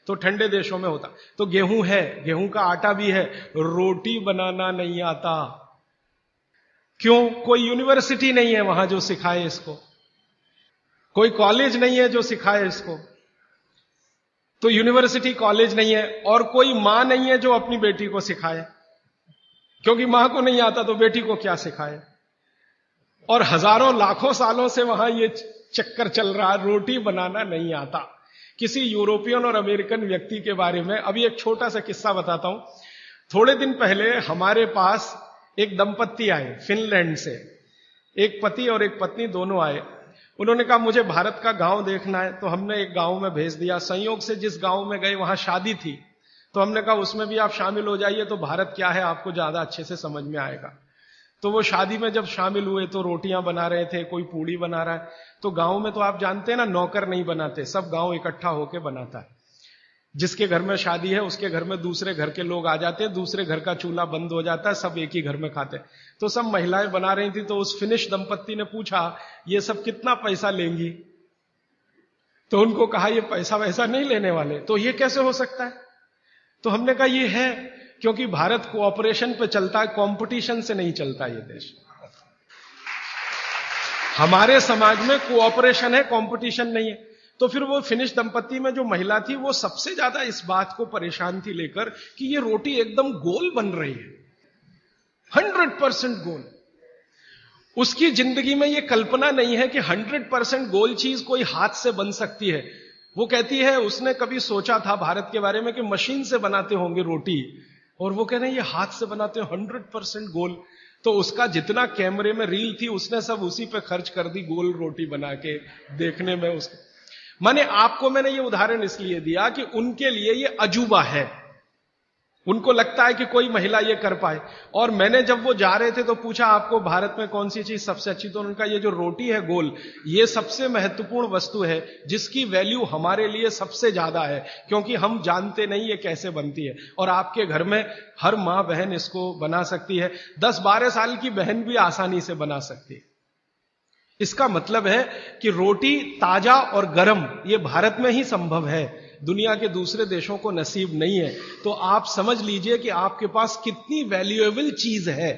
तो ठंडे देशों में होता। तो गेहूं है, गेहूं का आटा भी है, रोटी बनाना नहीं आता। क्यों? कोई यूनिवर्सिटी नहीं है वहां जो सिखाए इसको, कोई कॉलेज नहीं है जो सिखाए इसको। तो यूनिवर्सिटी, कॉलेज नहीं है, और कोई मां नहीं है जो अपनी बेटी को सिखाए, क्योंकि मां को नहीं आता तो बेटी को क्या सिखाए। और हजारों लाखों सालों से वहां ये चक्कर चल रहा, रोटी बनाना नहीं आता। किसी यूरोपियन और अमेरिकन व्यक्ति के बारे में अभी एक छोटा सा किस्सा बताता हूं। थोड़े दिन पहले हमारे पास एक दंपत्ति आए फिनलैंड से, एक पति और एक पत्नी दोनों आए। उन्होंने कहा मुझे भारत का गांव देखना है, तो हमने एक गांव में भेज दिया। संयोग से जिस गांव में गए वहां शादी थी, तो हमने कहा उसमें भी आप शामिल हो जाइए, तो भारत क्या है आपको ज्यादा अच्छे से समझ में आएगा। तो वो शादी में जब शामिल हुए तो रोटियां बना रहे थे, कोई पूड़ी बना रहा है। तो गांव में तो आप जानते हैं ना, नौकर नहीं बनाते, सब गांव इकट्ठा होकर बनाता है। जिसके घर में शादी है उसके घर में दूसरे घर के लोग आ जाते हैं, दूसरे घर का चूल्हा बंद हो जाता है, सब एक ही घर में खाते हैं। तो सब महिलाएं बना रही थी। तो उस फिनिश दंपत्ति ने पूछा ये सब कितना पैसा लेंगी? तो उनको कहा ये पैसा वैसा नहीं लेने वाले। तो ये कैसे हो सकता है? तो हमने कहा ये है क्योंकि भारत कोऑपरेशन पे चलता है, कंपटीशन से नहीं चलता ये देश। हमारे समाज में कोऑपरेशन है, कंपटीशन नहीं है। तो फिर वो फिनिश दंपत्ति में जो महिला थी वो सबसे ज्यादा इस बात को परेशान थी लेकर कि ये रोटी एकदम गोल बन रही है, 100% गोल। उसकी जिंदगी में ये कल्पना नहीं है कि 100% गोल चीज कोई हाथ से बन सकती है। वो कहती है उसने कभी सोचा था भारत के बारे में कि मशीन से बनाते होंगे रोटी, और वो कह रहे हैं ये हाथ से बनाते हैं 100% गोल। तो उसका जितना कैमरे में रील थी उसने सब उसी पे खर्च कर दी, गोल रोटी बना के देखने में। उसके माने आपको मैंने ये उदाहरण इसलिए दिया कि उनके लिए ये अजूबा है, उनको लगता है कि कोई महिला ये कर पाए। और मैंने जब वो जा रहे थे तो पूछा आपको भारत में कौन सी चीज सबसे अच्छी, तो उनका ये जो रोटी है गोल, ये सबसे महत्वपूर्ण वस्तु है जिसकी वैल्यू हमारे लिए सबसे ज्यादा है, क्योंकि हम जानते नहीं ये कैसे बनती है। और आपके घर में हर मां बहन इसको बना सकती है, 10-12 साल की बहन भी आसानी से बना सकती है। इसका मतलब है कि रोटी ताजा और गर्म ये भारत में ही संभव है, दुनिया के दूसरे देशों को नसीब नहीं है। तो आप समझ लीजिए कि आपके पास कितनी वैल्यूएबल चीज है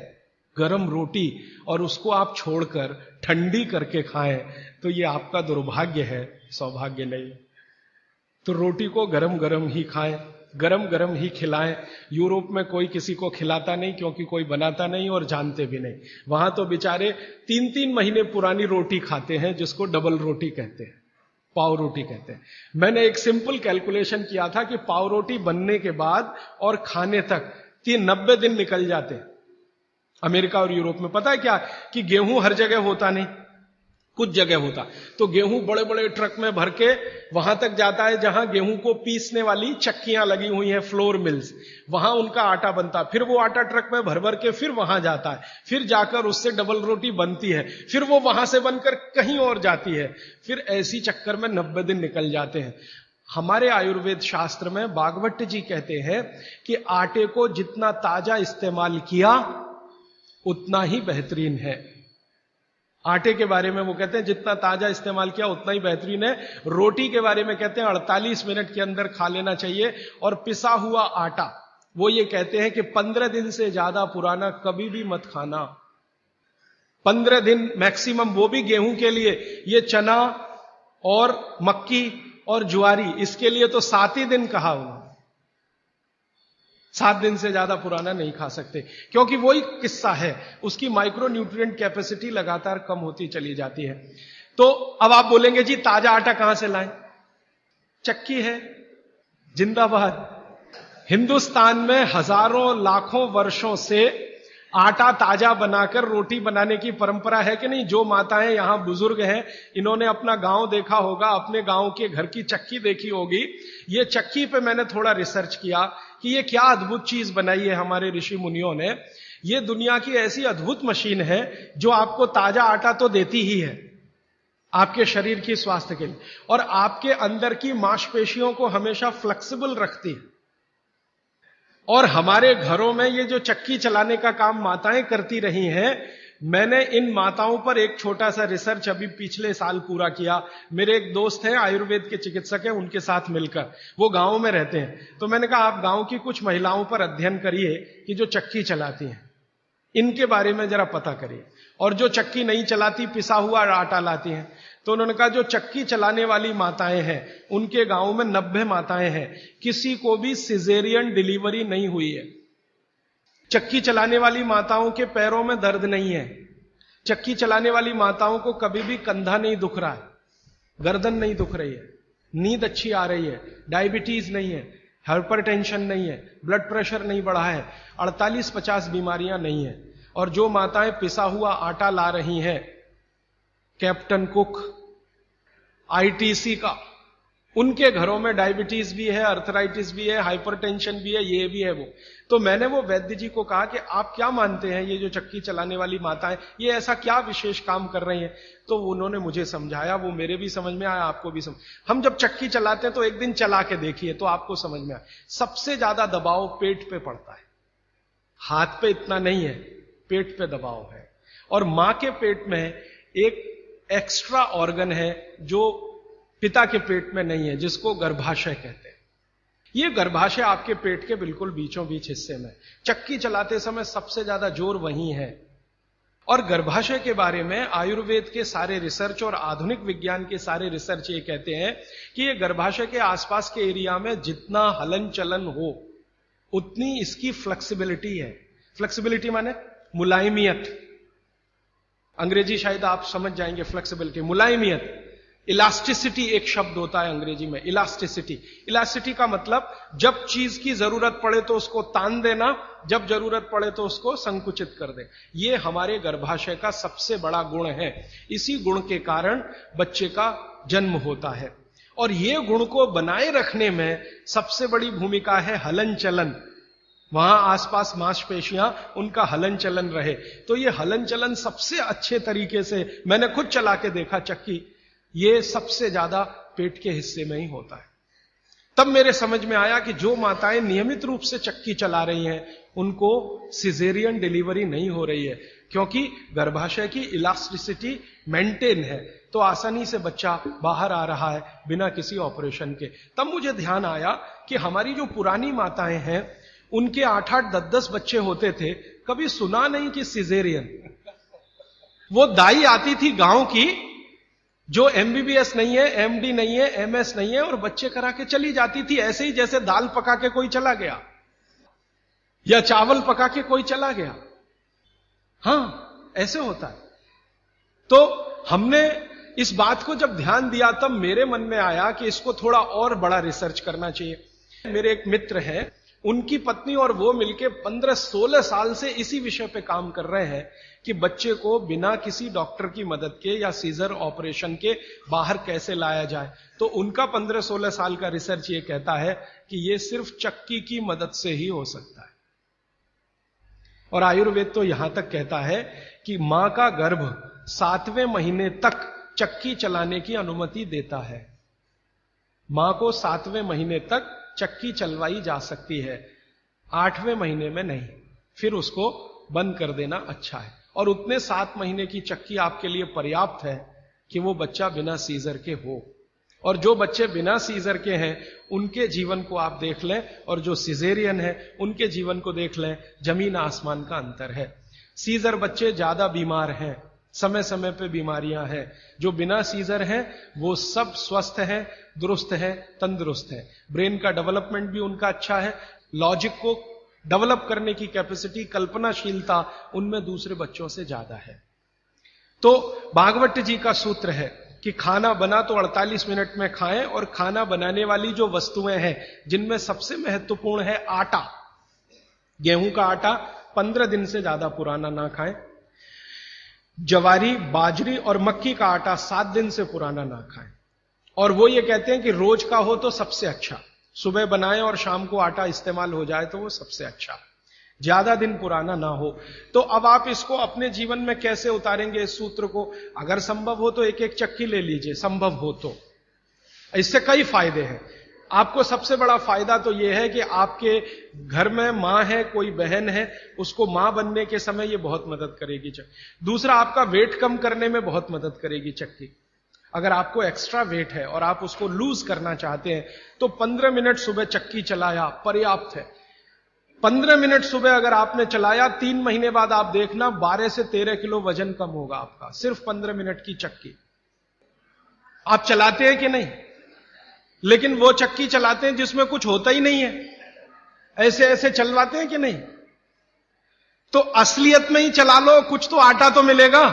गरम रोटी, और उसको आप छोड़कर ठंडी करके खाएं तो ये आपका दुर्भाग्य है, सौभाग्य नहीं। तो रोटी को गरम गरम ही खाएं, गरम गरम ही खिलाएं। यूरोप में कोई किसी को खिलाता नहीं, क्योंकि कोई बनाता नहीं और जानते भी नहीं। वहां तो बेचारे 3-3 महीने पुरानी रोटी खाते हैं, जिसको डबल रोटी कहते हैं, पाव रोटी कहते हैं। मैंने एक सिंपल कैलकुलेशन किया था कि पाव रोटी बनने के बाद और खाने तक 90 दिन निकल जाते हैं। अमेरिका और यूरोप में पता है क्या कि गेहूं हर जगह होता नहीं, कुछ जगह होता। तो गेहूं बड़े बड़े ट्रक में भर के वहां तक जाता है जहां गेहूं को पीसने वाली चक्कियां लगी हुई हैं, फ्लोर मिल्स, वहां उनका आटा बनता। फिर वो आटा ट्रक में भर भर के फिर वहां जाता है, फिर जाकर उससे डबल रोटी बनती है, फिर वो वहां से बनकर कहीं और जाती है। फिर ऐसी चक्कर में 90 दिन निकल जाते हैं। हमारे आयुर्वेद शास्त्र में भागवत जी कहते हैं कि आटे को जितना ताजा इस्तेमाल किया उतना ही बेहतरीन है। आटे के बारे में वो कहते हैं जितना ताजा इस्तेमाल किया उतना ही बेहतरीन है। रोटी के बारे में कहते हैं 48 मिनट के अंदर खा लेना चाहिए। और पिसा हुआ आटा वो ये कहते हैं कि 15 दिन से ज्यादा पुराना कभी भी मत खाना। 15 दिन मैक्सिमम, वो भी गेहूं के लिए। ये चना और मक्की और ज्वारी, इसके लिए तो 7 ही दिन कहा उन्होंने। 7 दिन से ज्यादा पुराना नहीं खा सकते, क्योंकि वही किस्सा है, उसकी माइक्रो न्यूट्रिएंट कैपेसिटी लगातार कम होती चली जाती है। तो अब आप बोलेंगे जी ताजा आटा कहां से लाएं? चक्की है, जिंदाबाद। हिंदुस्तान में हजारों लाखों वर्षों से आटा ताजा बनाकर रोटी बनाने की परंपरा है कि नहीं? जो माताएं यहां बुजुर्ग हैं, इन्होंने अपना गांव देखा होगा, अपने गांव के घर की चक्की देखी होगी। ये चक्की पे मैंने थोड़ा रिसर्च किया कि ये क्या अद्भुत चीज बनाई है हमारे ऋषि मुनियों ने। ये दुनिया की ऐसी अद्भुत मशीन है जो आपको ताजा आटा तो देती ही है आपके शरीर की स्वास्थ्य के लिए, और आपके अंदर की मांसपेशियों को हमेशा फ्लेक्सिबल रखती है। और हमारे घरों में ये जो चक्की चलाने का काम माताएं करती रही हैं, मैंने इन माताओं पर एक छोटा सा रिसर्च अभी पिछले साल पूरा किया। मेरे एक दोस्त हैं, आयुर्वेद के चिकित्सक हैं, उनके साथ मिलकर, वो गांव में रहते हैं। तो मैंने कहा आप गांव की कुछ महिलाओं पर अध्ययन करिए कि जो चक्की चलाती हैं, इनके बारे में जरा पता करिए। और जो चक्की नहीं चलाती, पिसा हुआ आटा लाती हैं। तो उन्होंने कहा जो चक्की चलाने वाली माताएं हैं, उनके गांव में 90 माताएं हैं, किसी को भी सिजेरियन डिलीवरी नहीं हुई है। चक्की चलाने वाली माताओं के पैरों में दर्द नहीं है। चक्की चलाने वाली माताओं को कभी भी कंधा नहीं दुख रहा है, गर्दन नहीं दुख रही है, नींद अच्छी आ रही है, डायबिटीज नहीं है, हाइपरटेंशन नहीं है, ब्लड प्रेशर नहीं बढ़ा है, 48-50 बीमारियां नहीं है। और जो माताएं पिसा हुआ आटा ला रही हैं, कैप्टन कुक, आईटीसी का, उनके घरों में डायबिटीज भी है, अर्थराइटिस भी है, हाइपरटेंशन भी है, ये भी है वो। तो मैंने वो वैद्य जी को कहा कि आप क्या मानते हैं ये जो चक्की चलाने वाली माताएं, ये ऐसा क्या विशेष काम कर रही हैं? तो उन्होंने मुझे समझाया, वो मेरे भी समझ में आया, आपको भी समझ। हम जब चक्की चलाते हैं तो एक दिन चला के देखिए तो आपको समझ में आए। सबसे ज्यादा दबाव पेट पे पड़ता है, हाथ पे इतना नहीं है, पेट पे दबाव है। और मां के पेट में एक एक्स्ट्रा ऑर्गन है जो पिता के पेट में नहीं है, जिसको गर्भाशय कहते हैं। ये गर्भाशय आपके पेट के बिल्कुल बीचों बीच हिस्से में। चक्की चलाते समय सबसे ज्यादा जोर वहीं है। और गर्भाशय के बारे में आयुर्वेद के सारे रिसर्च और आधुनिक विज्ञान के सारे रिसर्च ये कहते हैं कि ये गर्भाशय के आसपास के एरिया में जितना हलन चलन हो उतनी इसकी फ्लेक्सिबिलिटी है। फ्लेक्सिबिलिटी माने मुलायमियत, अंग्रेजी शायद आप समझ जाएंगे। फ्लेक्सिबिलिटी, मुलायमियत, इलास्टिसिटी एक शब्द होता है अंग्रेजी में, इलास्टिसिटी। इलास्टिसिटी का मतलब जब चीज की जरूरत पड़े तो उसको तान देना, जब जरूरत पड़े तो उसको संकुचित कर दे। ये हमारे गर्भाशय का सबसे बड़ा गुण है। इसी गुण के कारण बच्चे का जन्म होता है। और ये गुण को बनाए रखने में सबसे बड़ी भूमिका है हलन चलन। वहां आसपास मांसपेशियां, उनका हलन चलन रहे। तो ये हलन चलन सबसे अच्छे तरीके से, मैंने खुद चला के देखा चक्की, ये सबसे ज्यादा पेट के हिस्से में ही होता है। तब मेरे समझ में आया कि जो माताएं नियमित रूप से चक्की चला रही हैं उनको सिजेरियन डिलीवरी नहीं हो रही है, क्योंकि गर्भाशय की इलास्टिसिटी मेंटेन है। तो आसानी से बच्चा बाहर आ रहा है बिना किसी ऑपरेशन के। तब मुझे ध्यान आया कि हमारी जो पुरानी माताएं हैं उनके 8-8, 10-10 बच्चे होते थे, कभी सुना नहीं कि सिजेरियन। वो दाई आती थी गांव की, जो एमबीबीएस नहीं है, एमडी नहीं है, एमएस नहीं है, और बच्चे करा के चली जाती थी, ऐसे ही जैसे दाल पका के कोई चला गया या चावल पका के कोई चला गया। हां, ऐसे होता है। तो हमने इस बात को जब ध्यान दिया तब मेरे मन में आया कि इसको थोड़ा और बड़ा रिसर्च करना चाहिए। मेरे एक मित्र हैं, उनकी पत्नी और वो मिलके 15-16 साल से इसी विषय पे काम कर रहे हैं कि बच्चे को बिना किसी डॉक्टर की मदद के या सीजर ऑपरेशन के बाहर कैसे लाया जाए। तो उनका 15-16 साल का रिसर्च ये कहता है कि ये सिर्फ चक्की की मदद से ही हो सकता है। और आयुर्वेद तो यहां तक कहता है कि मां का गर्भ 7वें महीने तक चक्की चलाने की अनुमति देता है। मां को 7वें महीने तक चक्की चलवाई जा सकती है, 8वें महीने में नहीं, फिर उसको बंद कर देना अच्छा है। और उतने 7 महीने की चक्की आपके लिए पर्याप्त है कि वो बच्चा बिना सीजर के हो। और जो बच्चे बिना सीजर के हैं उनके जीवन को आप देख लें, और जो सिजेरियन है उनके जीवन को देख लें, जमीन आसमान का अंतर है। सीजर बच्चे ज्यादा बीमार हैं, समय समय पे बीमारियां हैं। जो बिना सीजर हैं वो सब स्वस्थ हैं, दुरुस्त हैं, तंदुरुस्त हैं। ब्रेन का डेवलपमेंट भी उनका अच्छा है, लॉजिक को डेवलप करने की कैपेसिटी, कल्पनाशीलता उनमें दूसरे बच्चों से ज्यादा है। तो भागवत जी का सूत्र है कि खाना बना तो 48 मिनट में खाएं, और खाना बनाने वाली जो वस्तुएं हैं जिनमें सबसे महत्वपूर्ण है आटा, गेहूं का आटा 15 दिन से ज्यादा पुराना ना खाएं, जवारी, बाजरी और मक्की का आटा 7 दिन से पुराना ना खाएं। और वो ये कहते हैं कि रोज का हो तो सबसे अच्छा, सुबह बनाएं और शाम को आटा इस्तेमाल हो जाए तो वो सबसे अच्छा, ज्यादा दिन पुराना ना हो। तो अब आप इसको अपने जीवन में कैसे उतारेंगे इस सूत्र को? अगर संभव हो तो एक एक चक्की ले लीजिए, संभव हो तो। इससे कई फायदे हैं। आपको सबसे बड़ा फायदा तो यह है कि आपके घर में मां है, कोई बहन है, उसको मां बनने के समय ये बहुत मदद करेगी चक्की। दूसरा, आपका वेट कम करने में बहुत मदद करेगी चक्की। अगर आपको एक्स्ट्रा वेट है और आप उसको लूज करना चाहते हैं तो 15 मिनट सुबह चक्की चलाया पर्याप्त है। 15 मिनट सुबह अगर आपने चलाया, 3 महीने बाद आप देखना 12 से 13 किलो वजन कम होगा आपका, सिर्फ 15 मिनट की चक्की। आप चलाते हैं कि नहीं? लेकिन वो चक्की चलाते हैं जिसमें कुछ होता ही नहीं है, ऐसे ऐसे चलवाते हैं कि नहीं? तो असलियत में ही चला लो, कुछ तो आटा तो मिलेगा।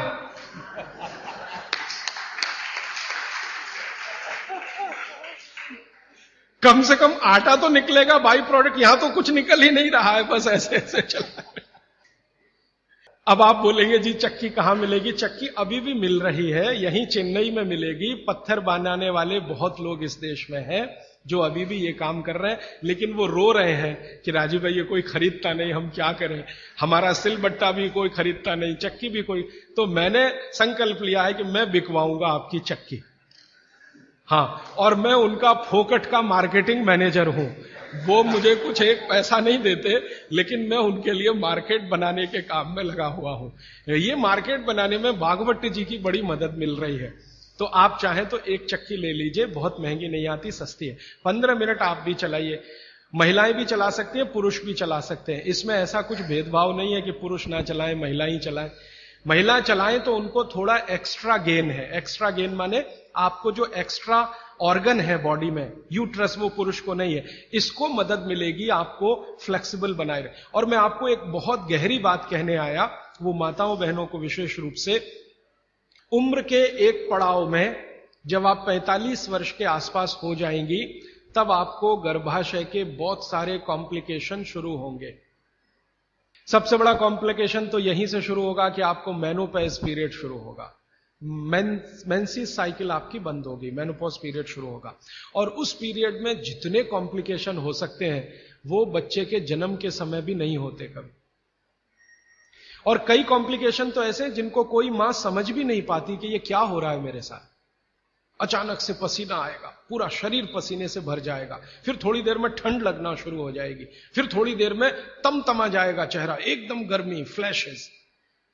कम से कम आटा तो निकलेगा, बाई प्रोडक्ट। यहां तो कुछ निकल ही नहीं रहा है, बस ऐसे ऐसे चला। अब आप बोलेंगे जी चक्की कहां मिलेगी? चक्की अभी भी मिल रही है, यहीं चेन्नई में मिलेगी। पत्थर बनाने वाले बहुत लोग इस देश में हैं जो अभी भी ये काम कर रहे हैं, लेकिन वो रो रहे हैं कि राजीव भाई ये कोई खरीदता नहीं, हम क्या करें, हमारा सिलबट्टा भी कोई खरीदता नहीं, चक्की भी कोई। तो मैंने संकल्प लिया है कि मैं बिकवाऊंगा आपकी चक्की। हां, और मैं उनका फोकट का मार्केटिंग मैनेजर हूं। वो मुझे कुछ एक पैसा नहीं देते, लेकिन मैं उनके लिए मार्केट बनाने के काम में लगा हुआ हूं। ये मार्केट बनाने में भागवत जी की बड़ी मदद मिल रही है। तो आप चाहें तो एक चक्की ले लीजिए, बहुत महंगी नहीं आती, सस्ती है। 15 मिनट आप भी चलाइए। महिलाएं भी चला सकती हैं, पुरुष भी चला सकते हैं। इसमें ऐसा कुछ भेदभाव नहीं है कि पुरुष ना चलाएं, महिला ही चलाएं। महिला चलाएं तो उनको थोड़ा एक्स्ट्रा गेन है। एक्स्ट्रा गेन माने आपको जो एक्स्ट्रा ऑर्गन है बॉडी में, यूट्रस, वो पुरुष को नहीं है, इसको मदद मिलेगी आपको फ्लेक्सिबल बनाए रहे। और मैं आपको एक बहुत गहरी बात कहने आया, वो माताओं बहनों को विशेष रूप से, उम्र के एक पड़ाव में जब आप 45 वर्ष के आसपास हो जाएंगी, तब आपको गर्भाशय के बहुत सारे कॉम्प्लिकेशन शुरू होंगे। सबसे बड़ा कॉम्प्लिकेशन तो यहीं से शुरू होगा कि आपको मेनोपॉज पीरियड शुरू होगा। मेंसिस साइकिल आपकी बंद होगी, मेनोपॉज पीरियड शुरू होगा। और उस पीरियड में जितने कॉम्प्लिकेशन हो सकते हैं वो बच्चे के जन्म के समय भी नहीं होते कभी। और कई कॉम्प्लिकेशन तो ऐसे जिनको कोई मां समझ भी नहीं पाती कि ये क्या हो रहा है मेरे साथ। अचानक से पसीना आएगा, पूरा शरीर पसीने से भर जाएगा, फिर थोड़ी देर में ठंड लगना शुरू हो जाएगी, फिर थोड़ी देर में तमतमा जाएगा चेहरा, एकदम गर्मी, फ्लैशेस।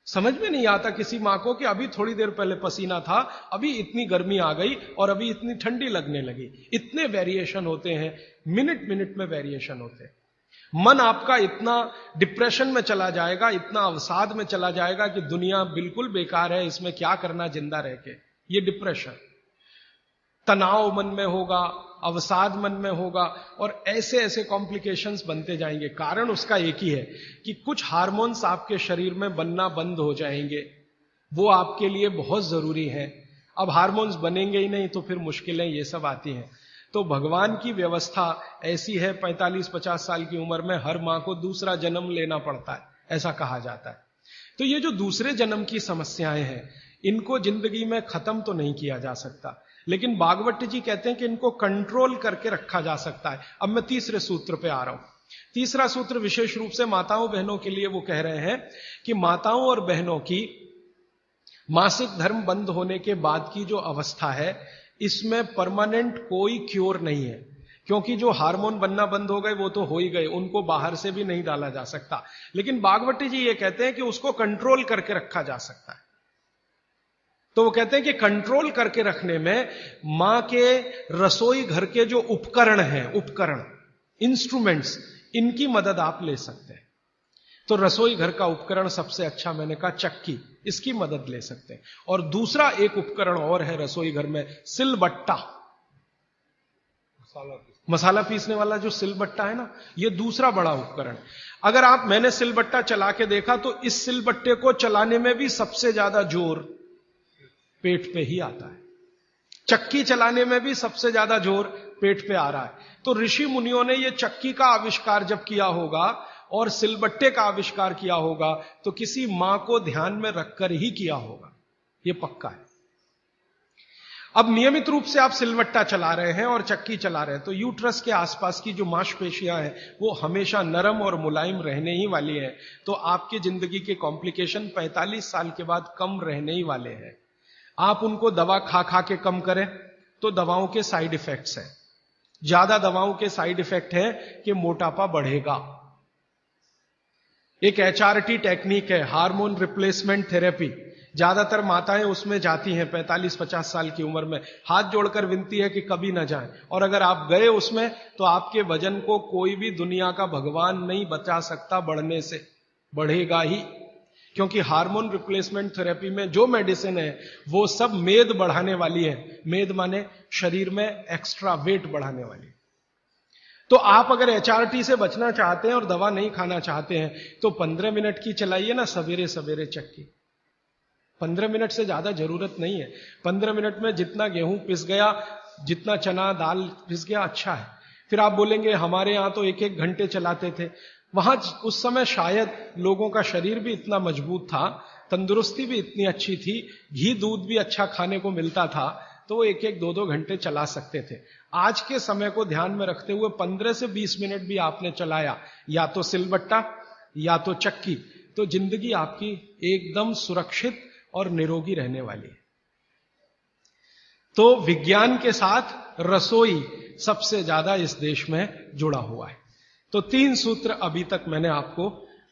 समझ में नहीं आता किसी मां को कि अभी थोड़ी देर पहले पसीना था, अभी इतनी गर्मी आ गई और अभी इतनी ठंडी लगने लगी। इतने वेरिएशन होते हैं, मिनट मिनट में वेरिएशन होते हैं। मन आपका इतना डिप्रेशन में चला जाएगा, इतना अवसाद में चला जाएगा कि दुनिया बिल्कुल बेकार है, इसमें क्या करना जिंदा रह के। ये डिप्रेशन, तनाव मन में होगा, अवसाद मन में होगा और ऐसे ऐसे कॉम्प्लिकेशंस बनते जाएंगे। कारण उसका एक ही है कि कुछ हार्मोन्स आपके शरीर में बनना बंद हो जाएंगे, वो आपके लिए बहुत जरूरी है। अब हार्मोन्स बनेंगे ही नहीं तो फिर मुश्किलें ये सब आती हैं। तो भगवान की व्यवस्था ऐसी है, 45-50 साल की उम्र में हर मां को दूसरा जन्म लेना पड़ता है, ऐसा कहा जाता है। तो ये जो दूसरे जन्म की समस्याएं हैं, इनको जिंदगी में खत्म तो नहीं किया जा सकता, लेकिन भागवत जी कहते हैं कि इनको कंट्रोल करके रखा जा सकता है। अब मैं तीसरे सूत्र पे आ रहा हूं। तीसरा सूत्र विशेष रूप से माताओं बहनों के लिए वो कह रहे हैं कि माताओं और बहनों की मासिक धर्म बंद होने के बाद की जो अवस्था है, इसमें परमानेंट कोई क्योर नहीं है, क्योंकि जो हार्मोन बनना बंद हो गए वो तो हो ही गए, उनको बाहर से भी नहीं डाला जा सकता। लेकिन भागवती जी ये कहते हैं कि उसको कंट्रोल करके रखा जा सकता है। तो वो कहते हैं कि कंट्रोल करके रखने में मां के रसोई घर के जो उपकरण हैं, उपकरण, इंस्ट्रूमेंट्स, इनकी मदद आप ले सकते हैं। तो रसोई घर का उपकरण सबसे अच्छा मैंने कहा चक्की, इसकी मदद ले सकते हैं। और दूसरा एक उपकरण और है रसोई घर में, सिलबट्टा, मसाला पीसने वाला जो सिलबट्टा है ना, ये दूसरा बड़ा उपकरण। अगर मैंने सिलबट्टा चला के देखा तो इस सिलबट्टे को चलाने में भी सबसे ज्यादा जोर पेट पे ही आता है, चक्की चलाने में भी सबसे ज्यादा जोर पेट पे आ रहा है। तो ऋषि मुनियों ने ये चक्की का आविष्कार जब किया होगा और सिलबट्टे का आविष्कार किया होगा तो किसी मां को ध्यान में रखकर ही किया होगा, यह पक्का है। अब नियमित रूप से आप सिलबट्टा चला रहे हैं और चक्की चला रहे हैं तो यूट्रस के आसपास की जो मांसपेशियां हैं वो हमेशा नरम और मुलायम रहने ही वाली हैं। तो आपकी जिंदगी के कॉम्प्लिकेशन 45 साल के बाद कम रहने ही वाले हैं। आप उनको दवा खा खा के कम करें तो दवाओं के साइड इफेक्ट्स हैं, ज्यादा दवाओं के साइड इफेक्ट है कि मोटापा बढ़ेगा। एक HRT टेक्निक है, हार्मोन रिप्लेसमेंट थेरेपी, ज्यादातर माताएं उसमें जाती हैं 45-50 साल की उम्र में, हाथ जोड़कर विनती है कि कभी ना जाएं। और अगर आप गए उसमें तो आपके वजन को कोई भी दुनिया का भगवान नहीं बचा सकता बढ़ने से, बढ़ेगा ही। क्योंकि हार्मोन रिप्लेसमेंट थेरेपी में जो मेडिसिन है वो सब मेद बढ़ाने वाली है, मेद माने शरीर में एक्स्ट्रा वेट बढ़ाने वाली। तो आप अगर HRT से बचना चाहते हैं और दवा नहीं खाना चाहते हैं तो 15 मिनट की चलाइए ना सवेरे सवेरे चक्की। 15 मिनट से ज्यादा जरूरत नहीं है। 15 मिनट में जितना गेहूं पिस गया, जितना चना दाल पिस गया, अच्छा है। फिर आप बोलेंगे हमारे यहां तो 1-1 घंटे चलाते थे। वहां उस समय शायद लोगों का शरीर भी इतना मजबूत था, तंदुरुस्ती भी इतनी अच्छी थी, घी दूध भी अच्छा खाने को मिलता था, तो वो 1-1, 2-2 घंटे चला सकते थे। आज के समय को ध्यान में रखते हुए 15 से 20 मिनट भी आपने चलाया, या तो सिलबट्टा या तो चक्की, तो जिंदगी आपकी एकदम सुरक्षित और निरोगी रहने वाली है। तो विज्ञान के साथ रसोई सबसे ज्यादा इस देश में जुड़ा हुआ है। तो 3 सूत्र अभी तक मैंने आपको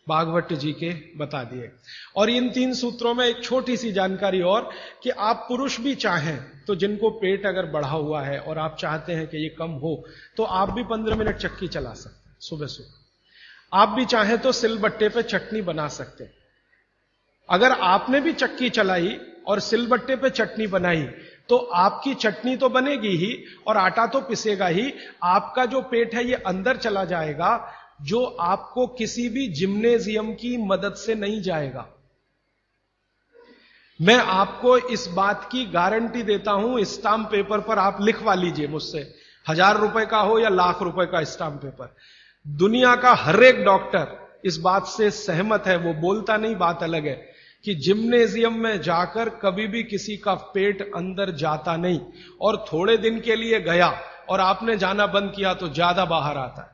भागवत जी के बता दिए। और इन 3 सूत्रों में एक छोटी सी जानकारी और, कि आप पुरुष भी चाहें तो जिनको पेट अगर बढ़ा हुआ है और आप चाहते हैं कि ये कम हो, तो आप भी 15 मिनट चक्की चला सकते हैं सुबह सुबह। आप भी चाहें तो सिलबट्टे पे चटनी बना सकते हैं। अगर आपने भी चक्की चलाई और सिलबट्टे पे चटनी बनाई तो आपकी चटनी तो बनेगी ही और आटा तो पिसेगा ही, आपका जो पेट है ये अंदर चला जाएगा, जो आपको किसी भी जिम्नेजियम की मदद से नहीं जाएगा। मैं आपको इस बात की गारंटी देता हूं, स्टाम्प पेपर पर आप लिखवा लीजिए मुझसे, 1000 रुपए का हो या लाख रुपए का स्टाम्प पेपर, दुनिया का हर एक डॉक्टर इस बात से सहमत है, वो बोलता नहीं, बात अलग है, कि जिम्नेजियम में जाकर कभी भी किसी का पेट अंदर जाता नहीं, और थोड़े दिन के लिए गया और आपने जाना बंद किया तो ज्यादा बाहर आता है।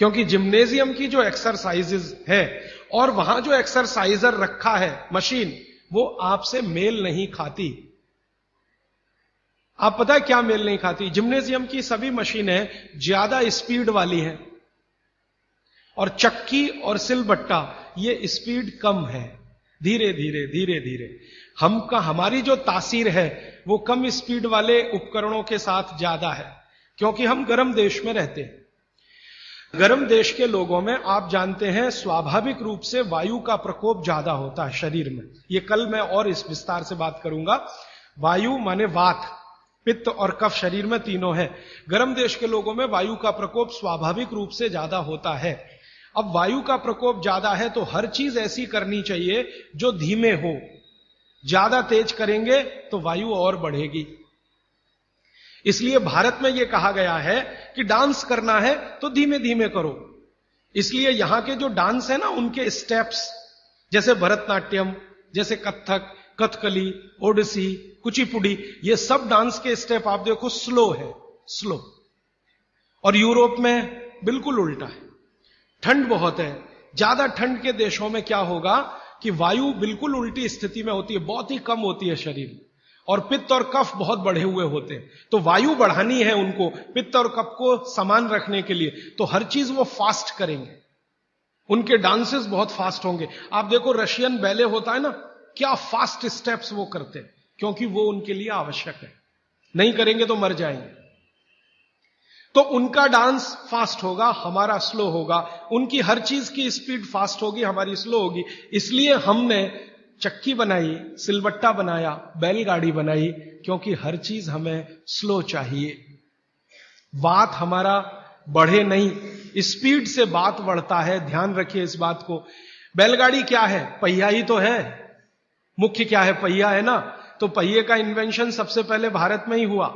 क्योंकि जिम्नेजियम की जो एक्सरसाइजेज है और वहां जो एक्सरसाइजर रखा है मशीन, वो आपसे मेल नहीं खाती। आप पता है क्या मेल नहीं खाती? जिम्नेजियम की सभी मशीनें ज्यादा स्पीड वाली हैं और चक्की और सिलबट्टा ये स्पीड कम है, धीरे धीरे धीरे धीरे। हमारी जो तासीर है वो कम स्पीड वाले उपकरणों के साथ ज्यादा है, क्योंकि हम गर्म देश में रहते हैं। गर्म देश के लोगों में आप जानते हैं स्वाभाविक रूप से वायु का प्रकोप ज्यादा होता है शरीर में। ये कल मैं और इस विस्तार से बात करूंगा। वायु माने वात, पित्त और कफ शरीर में तीनों है। गर्म देश के लोगों में वायु का प्रकोप स्वाभाविक रूप से ज्यादा होता है। अब वायु का प्रकोप ज्यादा है तो हर चीज ऐसी करनी चाहिए जो धीमे हो। ज्यादा तेज करेंगे तो वायु और बढ़ेगी। इसलिए भारत में यह कहा गया है कि डांस करना है तो धीमे धीमे करो। इसलिए यहां के जो डांस है ना, उनके स्टेप्स, जैसे भरतनाट्यम, जैसे कथक, कथकली, ओडिसी, कुचिपुड़ी, ये सब डांस के स्टेप आप देखो स्लो है, स्लो। और यूरोप में बिल्कुल उल्टा है। ठंड बहुत है। ज्यादा ठंड के देशों में क्या होगा कि वायु बिल्कुल उल्टी स्थिति में होती है, बहुत ही कम होती है शरीर में, और पित्त और कफ बहुत बढ़े हुए होते हैं। तो वायु बढ़ानी है उनको पित्त और कफ को समान रखने के लिए, तो हर चीज वो फास्ट करेंगे। उनके डांसेस बहुत फास्ट होंगे। आप देखो रशियन बैले होता है ना, क्या फास्ट स्टेप्स वो करते हैं, क्योंकि वो उनके लिए आवश्यक है। नहीं करेंगे तो मर जाएंगे। तो उनका डांस फास्ट होगा, हमारा स्लो होगा। उनकी हर चीज की स्पीड फास्ट होगी, हमारी स्लो होगी। इसलिए हमने चक्की बनाई, सिलबट्टा बनाया, बैलगाड़ी बनाई, क्योंकि हर चीज हमें स्लो चाहिए। बात हमारा बढ़े नहीं, स्पीड से बात बढ़ता है। ध्यान रखिए इस बात को। बैलगाड़ी क्या है? पहिया ही तो है। मुख्य क्या है? पहिया है ना। तो पहिए का इन्वेंशन सबसे पहले भारत में ही हुआ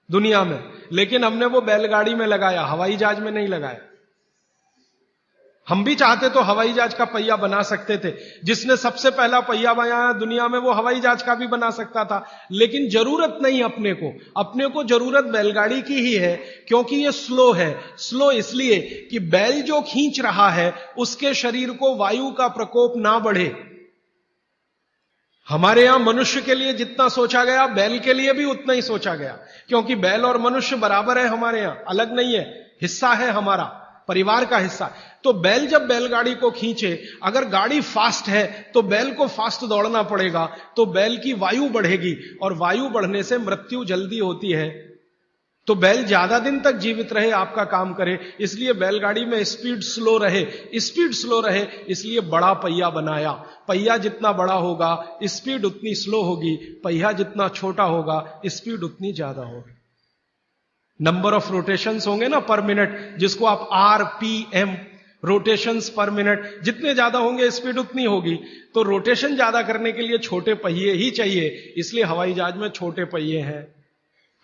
दुनिया में, लेकिन हमने वो बैलगाड़ी में लगाया, हवाई जहाज में नहीं लगाया। हम भी चाहते तो हवाई जहाज का पहिया बना सकते थे। जिसने सबसे पहला पहिया बनाया दुनिया में, वो हवाई जहाज का भी बना सकता था, लेकिन जरूरत नहीं अपने को जरूरत बैलगाड़ी की ही है, क्योंकि ये स्लो है। स्लो इसलिए कि बैल जो खींच रहा है उसके शरीर को वायु का प्रकोप ना बढ़े। हमारे यहां मनुष्य के लिए जितना सोचा गया, बैल के लिए भी उतना ही सोचा गया, क्योंकि बैल और मनुष्य बराबर है हमारे यहां, अलग नहीं है, हिस्सा है हमारा, परिवार का हिस्सा। तो बैल जब बैलगाड़ी को खींचे, अगर गाड़ी फास्ट है तो बैल को फास्ट दौड़ना पड़ेगा, तो बैल की वायु बढ़ेगी, और वायु बढ़ने से मृत्यु जल्दी होती है। तो बैल ज्यादा दिन तक जीवित रहे, आपका काम करे, इसलिए बैलगाड़ी में स्पीड स्लो रहे, इसलिए बड़ा पहिया बनाया। पहिया जितना बड़ा होगा स्पीड उतनी स्लो होगी, पहिया जितना छोटा होगा स्पीड उतनी ज्यादा होगी। नंबर ऑफ रोटेशंस होंगे ना पर मिनट, जिसको आप RPM, रोटेशंस पर मिनट, जितने ज्यादा होंगे स्पीड उतनी होगी। तो रोटेशन ज्यादा करने के लिए छोटे पहिए ही चाहिए, इसलिए हवाई जहाज में छोटे पहिए हैं।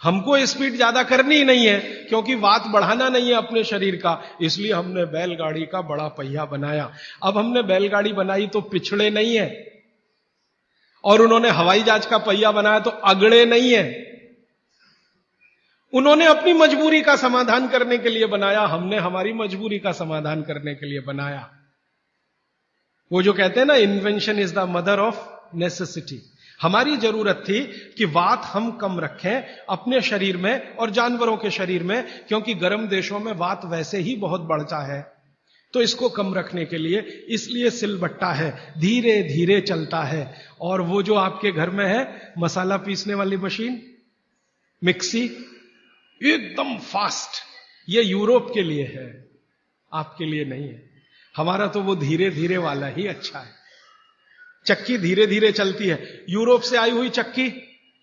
हमको स्पीड ज्यादा करनी ही नहीं है, क्योंकि वात बढ़ाना नहीं है अपने शरीर का, इसलिए हमने बैलगाड़ी का बड़ा पहिया बनाया। अब हमने बैलगाड़ी बनाई तो पिछड़े नहीं है, और उन्होंने हवाई जहाज का पहिया बनाया तो अगड़े नहीं है। उन्होंने अपनी मजबूरी का समाधान करने के लिए बनाया, हमने हमारी मजबूरी का समाधान करने के लिए बनाया। वो जो कहते हैं ना, invention is the mother of necessity. हमारी जरूरत थी कि वात हम कम रखें अपने शरीर में और जानवरों के शरीर में, क्योंकि गर्म देशों में वात वैसे ही बहुत बढ़ता है। तो इसको कम रखने के लिए इसलिए सिलबट्टा है, धीरे धीरे चलता है। और वो जो आपके घर में है मसाला पीसने वाली मशीन, मिक्सी, एकदम फास्ट, ये यूरोप के लिए है, आपके लिए नहीं है। हमारा तो वो धीरे धीरे वाला ही अच्छा है। चक्की धीरे धीरे चलती है, यूरोप से आई हुई चक्की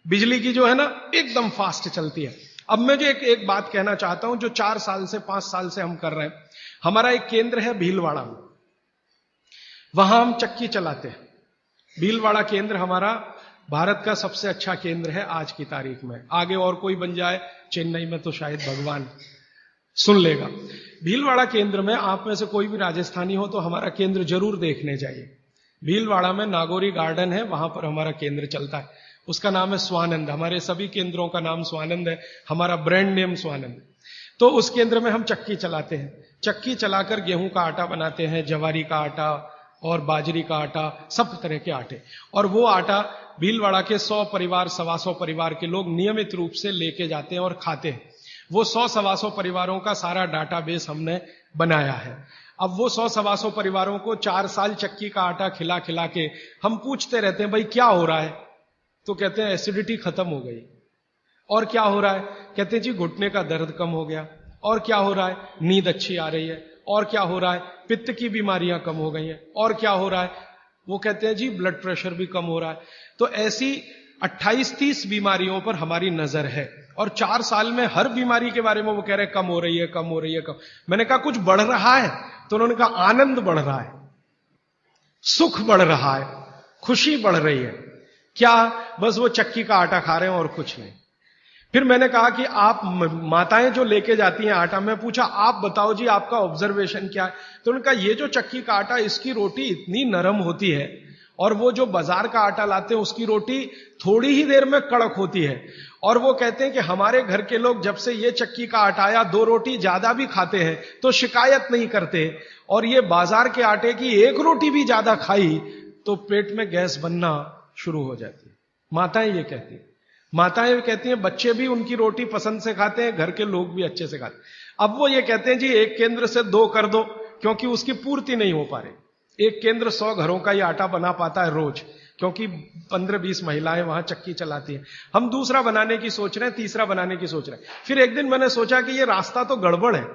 बिजली की जो है ना, एकदम फास्ट चलती है। अब मैं जो एक बात कहना चाहता हूं, जो 4 साल से 5 साल से हम कर रहे हैं। हमारा एक केंद्र है भीलवाड़ा में, वहां हम चक्की चलाते हैं। भीलवाड़ा केंद्र हमारा भारत का सबसे अच्छा केंद्र है आज की तारीख में। आगे और कोई बन जाए चेन्नई में तो शायद भगवान सुन लेगा। भीलवाड़ा केंद्र में आप में से कोई भी राजस्थानी हो तो हमारा केंद्र जरूर देखने जाइए। भीलवाड़ा में नागौरी गार्डन है, वहां पर हमारा केंद्र चलता है। उसका नाम है स्वानंद। हमारे सभी केंद्रों का नाम स्वानंद है, हमारा ब्रांड नेम स्वानंद। तो उस केंद्र में हम चक्की चलाते हैं। चक्की चलाकर गेहूं का आटा बनाते हैं, जवारी का आटा और बाजरी का आटा, सब तरह के आटे। और वो आटा भीलवाड़ा के 100 परिवार, 125 परिवार के लोग नियमित रूप से लेके जाते हैं और खाते हैं। वो 100-125 परिवारों का सारा डाटाबेस हमने बनाया है। अब वो 100-125 परिवारों को 4 साल चक्की का आटा खिला खिला के हम पूछते रहते हैं भाई क्या हो रहा है, तो कहते हैं एसिडिटी खत्म हो गई। और क्या हो रहा है, कहते हैं जी घुटने का दर्द कम हो गया। और क्या हो रहा है, नींद अच्छी आ रही है। और क्या हो रहा है, पित्त की बीमारियां कम हो गई हैं। और क्या हो रहा है, वो कहते हैं जी ब्लड प्रेशर भी कम हो रहा है। तो ऐसी 28-30 बीमारियों पर हमारी नजर है और 4 साल में हर बीमारी के बारे में वो कह रहे हैं कम हो रही है, कम हो रही है, कम। मैंने कहा कुछ बढ़ रहा है, तो उन्होंने कहा आनंद बढ़ रहा है, सुख बढ़ रहा है, खुशी बढ़ रही है। क्या, बस वो चक्की का आटा खा रहे हैं और कुछ नहीं। फिर मैंने कहा कि आप माताएं जो लेके जाती हैं आटा, मैं पूछा आप बताओ जी आपका ऑब्जर्वेशन क्या है, तो उन्होंने कहा ये जो चक्की का आटा, इसकी रोटी इतनी नरम होती है और वो जो बाजार का आटा लाते हैं उसकी रोटी थोड़ी ही देर में कड़क होती है। और वो कहते हैं कि हमारे घर के लोग जब से ये चक्की का आटा आया 2 रोटी ज्यादा भी खाते हैं तो शिकायत नहीं करते, और ये बाजार के आटे की 1 रोटी भी ज्यादा खाई तो पेट में गैस बनना शुरू हो जाती है। माताएं ये कहती हैं। माताएं कहती हैं बच्चे भी उनकी रोटी पसंद से खाते हैं, घर के लोग भी अच्छे से खाते हैं। अब वो ये कहते हैं जी 1 केंद्र से 2 कर दो, क्योंकि उसकी पूर्ति नहीं हो पा रही। 1 केंद्र 100 घरों का ही आटा बना पाता है रोज, क्योंकि 15-20 महिलाएं वहां चक्की चलाती हैं। हम दूसरा बनाने की सोच रहे हैं, तीसरा बनाने की सोच रहे हैं। फिर एक दिन मैंने सोचा कि ये रास्ता तो गड़बड़ है,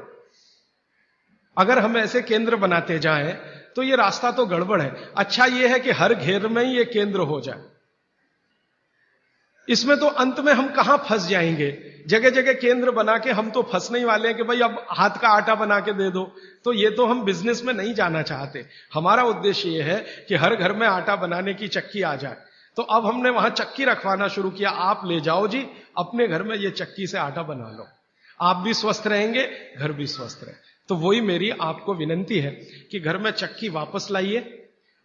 अगर हम ऐसे केंद्र बनाते जाएं तो ये रास्ता तो गड़बड़ है। अच्छा ये है कि हर घेर में ही ये केंद्र हो जाए, इसमें तो अंत में हम कहां फंस जाएंगे। जगह जगह केंद्र बना के हम तो फंसने ही वाले हैं कि भाई अब हाथ का आटा बना के दे दो, तो ये तो हम बिजनेस में नहीं जाना चाहते। हमारा उद्देश्य ये है कि हर घर में आटा बनाने की चक्की आ जाए। तो अब हमने वहां चक्की रखवाना शुरू किया, आप ले जाओ जी अपने घर में ये चक्की से आटा बना लो, आप भी स्वस्थ रहेंगे, घर भी स्वस्थ रहे। तो वही मेरी आपको विनंती है कि घर में चक्की वापस लाइए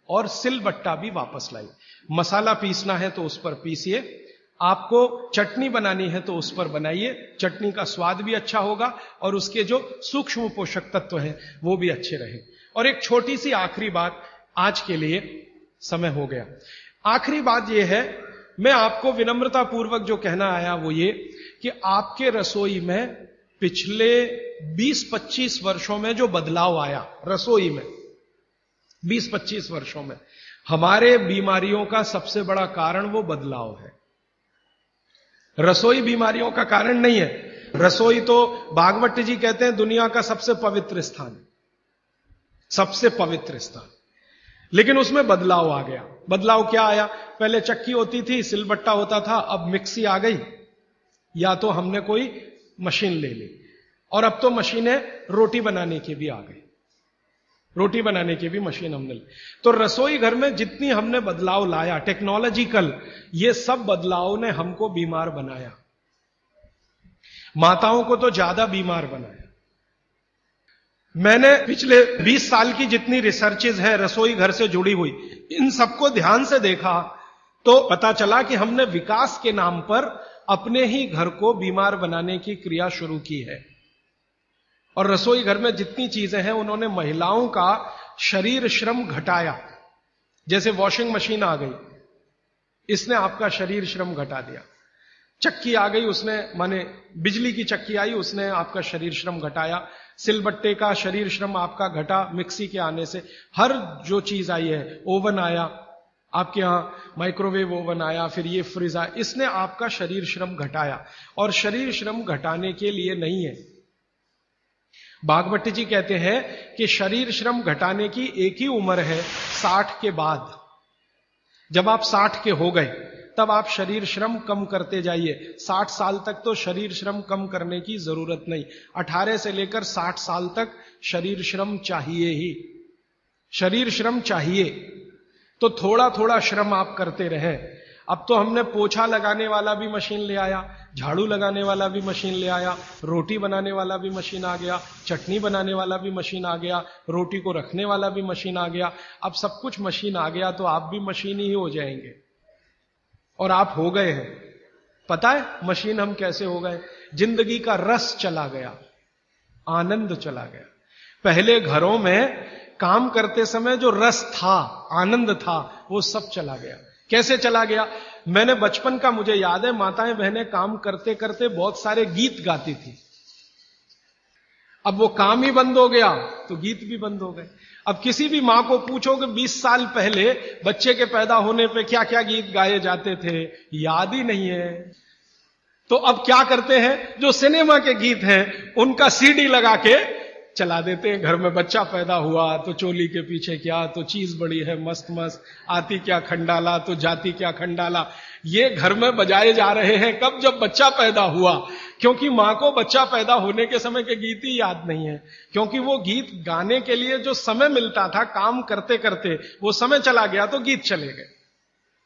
और सिलबट्टा भी वापस लाइए। मसाला पीसना है तो उस पर पीसिए, आपको चटनी बनानी है तो उस पर बनाइए, चटनी का स्वाद भी अच्छा होगा और उसके जो सूक्ष्म पोषक तत्व हैं वो भी अच्छे रहे। और एक छोटी सी आखिरी बात, आज के लिए समय हो गया, आखिरी बात यह है, मैं आपको विनम्रता पूर्वक जो कहना आया वो ये कि आपके रसोई में पिछले 20-25 वर्षों में जो बदलाव आया रसोई में, 20-25 वर्षों में, हमारे बीमारियों का सबसे बड़ा कारण वो बदलाव है। रसोई बीमारियों का कारण नहीं है। रसोई तो भागवत जी कहते हैं दुनिया का सबसे पवित्र स्थान, सबसे पवित्र स्थान। लेकिन उसमें बदलाव आ गया। बदलाव क्या आया, पहले चक्की होती थी, सिलबट्टा होता था, अब मिक्सी आ गई, या तो हमने कोई मशीन ले ली, और अब तो मशीनें रोटी बनाने की भी आ गई, रोटी बनाने की भी मशीन हमने ली। तो रसोई घर में जितनी हमने बदलाव लाया टेक्नोलॉजिकल, ये सब बदलाव ने हमको बीमार बनाया, माताओं को तो ज्यादा बीमार बनाया। मैंने पिछले 20 साल की जितनी रिसर्चेज है रसोई घर से जुड़ी हुई, इन सबको ध्यान से देखा तो पता चला कि हमने विकास के नाम पर अपने ही घर को बीमार बनाने की क्रिया शुरू की है। और रसोई घर में जितनी चीजें हैं उन्होंने महिलाओं का शरीर श्रम घटाया। जैसे वॉशिंग मशीन आ गई, इसने आपका शरीर श्रम घटा दिया। चक्की आ गई, उसने माने बिजली की चक्की आई, उसने आपका शरीर श्रम घटाया। सिलबट्टे का शरीर श्रम आपका घटा मिक्सी के आने से। हर जो चीज आई है, ओवन आया आपके यहां, माइक्रोवेव ओवन आया, फिर ये फ्रिज आया, इसने आपका शरीर श्रम घटाया। और शरीर श्रम घटाने के लिए नहीं है, भागवत जी कहते हैं कि शरीर श्रम घटाने की एक ही उम्र है, 60 के बाद। जब आप 60 के हो गए तब आप शरीर श्रम कम करते जाइए। 60 साल तक तो शरीर श्रम कम करने की जरूरत नहीं, 18 से लेकर 60 साल तक शरीर श्रम चाहिए ही, शरीर श्रम चाहिए। तो थोड़ा थोड़ा श्रम आप करते रहे। अब तो हमने पोछा लगाने वाला भी मशीन ले आया, झाड़ू लगाने वाला भी मशीन ले आया, रोटी बनाने वाला भी मशीन आ गया, चटनी बनाने वाला भी मशीन आ गया, रोटी को रखने वाला भी मशीन आ गया। अब सब कुछ मशीन आ गया तो आप भी मशीन ही हो जाएंगे, और आप हो गए हैं। पता है मशीन हम कैसे हो गए? जिंदगी का रस चला गया, आनंद चला गया। पहले घरों में काम करते समय जो रस था, आनंद था, वो सब चला गया। कैसे चला गया? मैंने बचपन का मुझे याद है, माताएं बहनें काम करते करते बहुत सारे गीत गाती थी। अब वो काम ही बंद हो गया तो गीत भी बंद हो गए। अब किसी भी मां को पूछो कि 20 साल पहले बच्चे के पैदा होने पे क्या क्या गीत गाए जाते थे, याद ही नहीं है। तो अब क्या करते हैं, जो सिनेमा के गीत हैं उनका सीडी लगा के चला देते हैं। घर में बच्चा पैदा हुआ तो चोली के पीछे क्या, तो चीज बड़ी है मस्त मस्त, आती क्या खंडाला तो जाती क्या खंडाला, ये घर में बजाए जा रहे हैं। कब? जब बच्चा पैदा हुआ। क्योंकि मां को बच्चा पैदा होने के समय के गीत ही याद नहीं है, क्योंकि वो गीत गाने के लिए जो समय मिलता था काम करते करते वो समय चला गया तो गीत चले गए।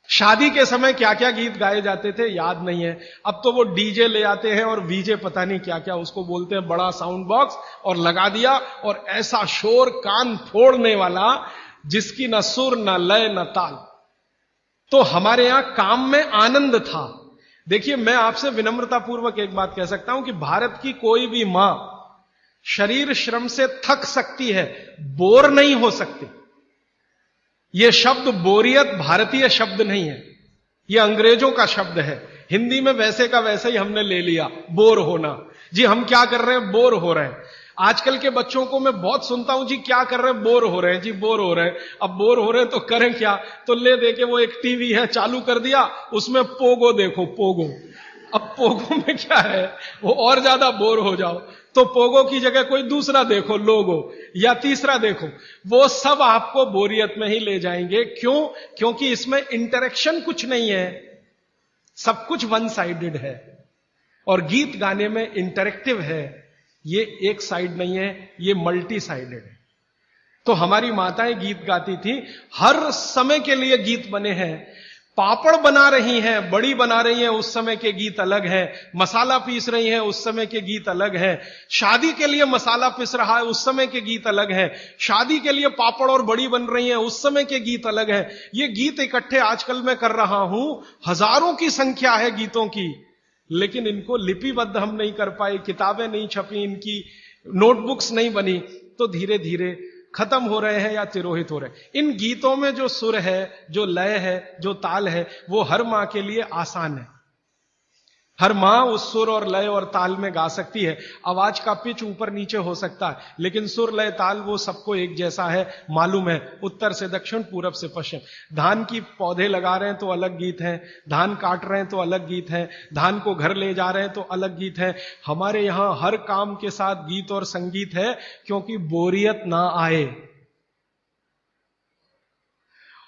शादी के समय क्या क्या गीत गाए जाते थे याद नहीं है। अब तो वो डीजे ले आते हैं और वीजे पता नहीं क्या क्या उसको बोलते हैं, बड़ा साउंड बॉक्स, और लगा दिया और ऐसा शोर कान फोड़ने वाला जिसकी न सुर न लय न ताल। तो हमारे यहां काम में आनंद था। देखिए, मैं आपसे विनम्रतापूर्वक एक बात कह सकता हूं कि भारत की कोई भी मां शरीर श्रम से थक सकती है, बोर नहीं हो सकती। यह शब्द बोरियत भारतीय शब्द नहीं है, यह अंग्रेजों का शब्द है। हिंदी में वैसे का वैसे ही हमने ले लिया, बोर होना। जी हम क्या कर रहे हैं, बोर हो रहे हैं। आजकल के बच्चों को मैं बहुत सुनता हूं, जी क्या कर रहे हैं, बोर हो रहे हैं। जी बोर हो रहे हैं। अब बोर हो रहे हैं तो करें क्या, तो ले दे के वो एक टीवी है चालू कर दिया, उसमें पोगो देखो, पोगो। अब पोगो में क्या है, वो और ज्यादा बोर हो जाओ तो पोगो की जगह कोई दूसरा देखो, लोगो, या तीसरा देखो। वो सब आपको बोरियत में ही ले जाएंगे। क्यों? क्योंकि इसमें इंटरेक्शन कुछ नहीं है, सब कुछ वन साइडेड है। और गीत गाने में इंटरेक्टिव है, ये एक साइड नहीं है, ये मल्टी साइडेड है। तो हमारी माताएं गीत गाती थी, हर समय के लिए गीत बने हैं। पापड़ बना रही हैं, बड़ी बना रही हैं, उस समय के गीत अलग हैं। मसाला पीस रही हैं, उस समय के गीत अलग हैं। शादी के लिए मसाला पीस रहा है, उस समय के गीत अलग हैं। शादी के लिए पापड़ और बड़ी बन रही हैं, उस समय के गीत अलग हैं। ये गीत इकट्ठे आजकल मैं कर रहा हूं, हजारों की संख्या है गीतों की, लेकिन इनको लिपिबद्ध हम नहीं कर पाए, किताबें नहीं छपी, इनकी नोटबुक्स नहीं बनी, तो धीरे धीरे खत्म हो रहे हैं या तिरोहित हो रहे हैं। इन गीतों में जो सुर है, जो लय है, जो ताल है, वो हर मां के लिए आसान है। हर मां उस सुर और लय और ताल में गा सकती है। आवाज का पिच ऊपर नीचे हो सकता है, लेकिन सुर लय ताल वो सबको एक जैसा है, मालूम है, उत्तर से दक्षिण, पूरब से पश्चिम। धान की पौधे लगा रहे हैं तो अलग गीत है, धान काट रहे हैं तो अलग गीत है, धान को घर ले जा रहे हैं तो अलग गीत है। हमारे यहां हर काम के साथ गीत और संगीत है, क्योंकि बोरियत ना आए।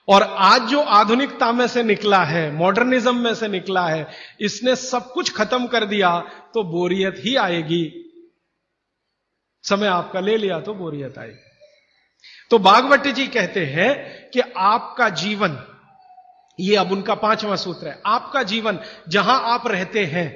और आज जो आधुनिकता में से निकला है, मॉडर्निज्म में से निकला है, इसने सब कुछ खत्म कर दिया तो बोरियत ही आएगी। समय आपका ले लिया तो बोरियत आएगी। तो भागवत जी कहते हैं कि आपका जीवन, ये अब उनका 5वां सूत्र है, आपका जीवन जहां आप रहते हैं,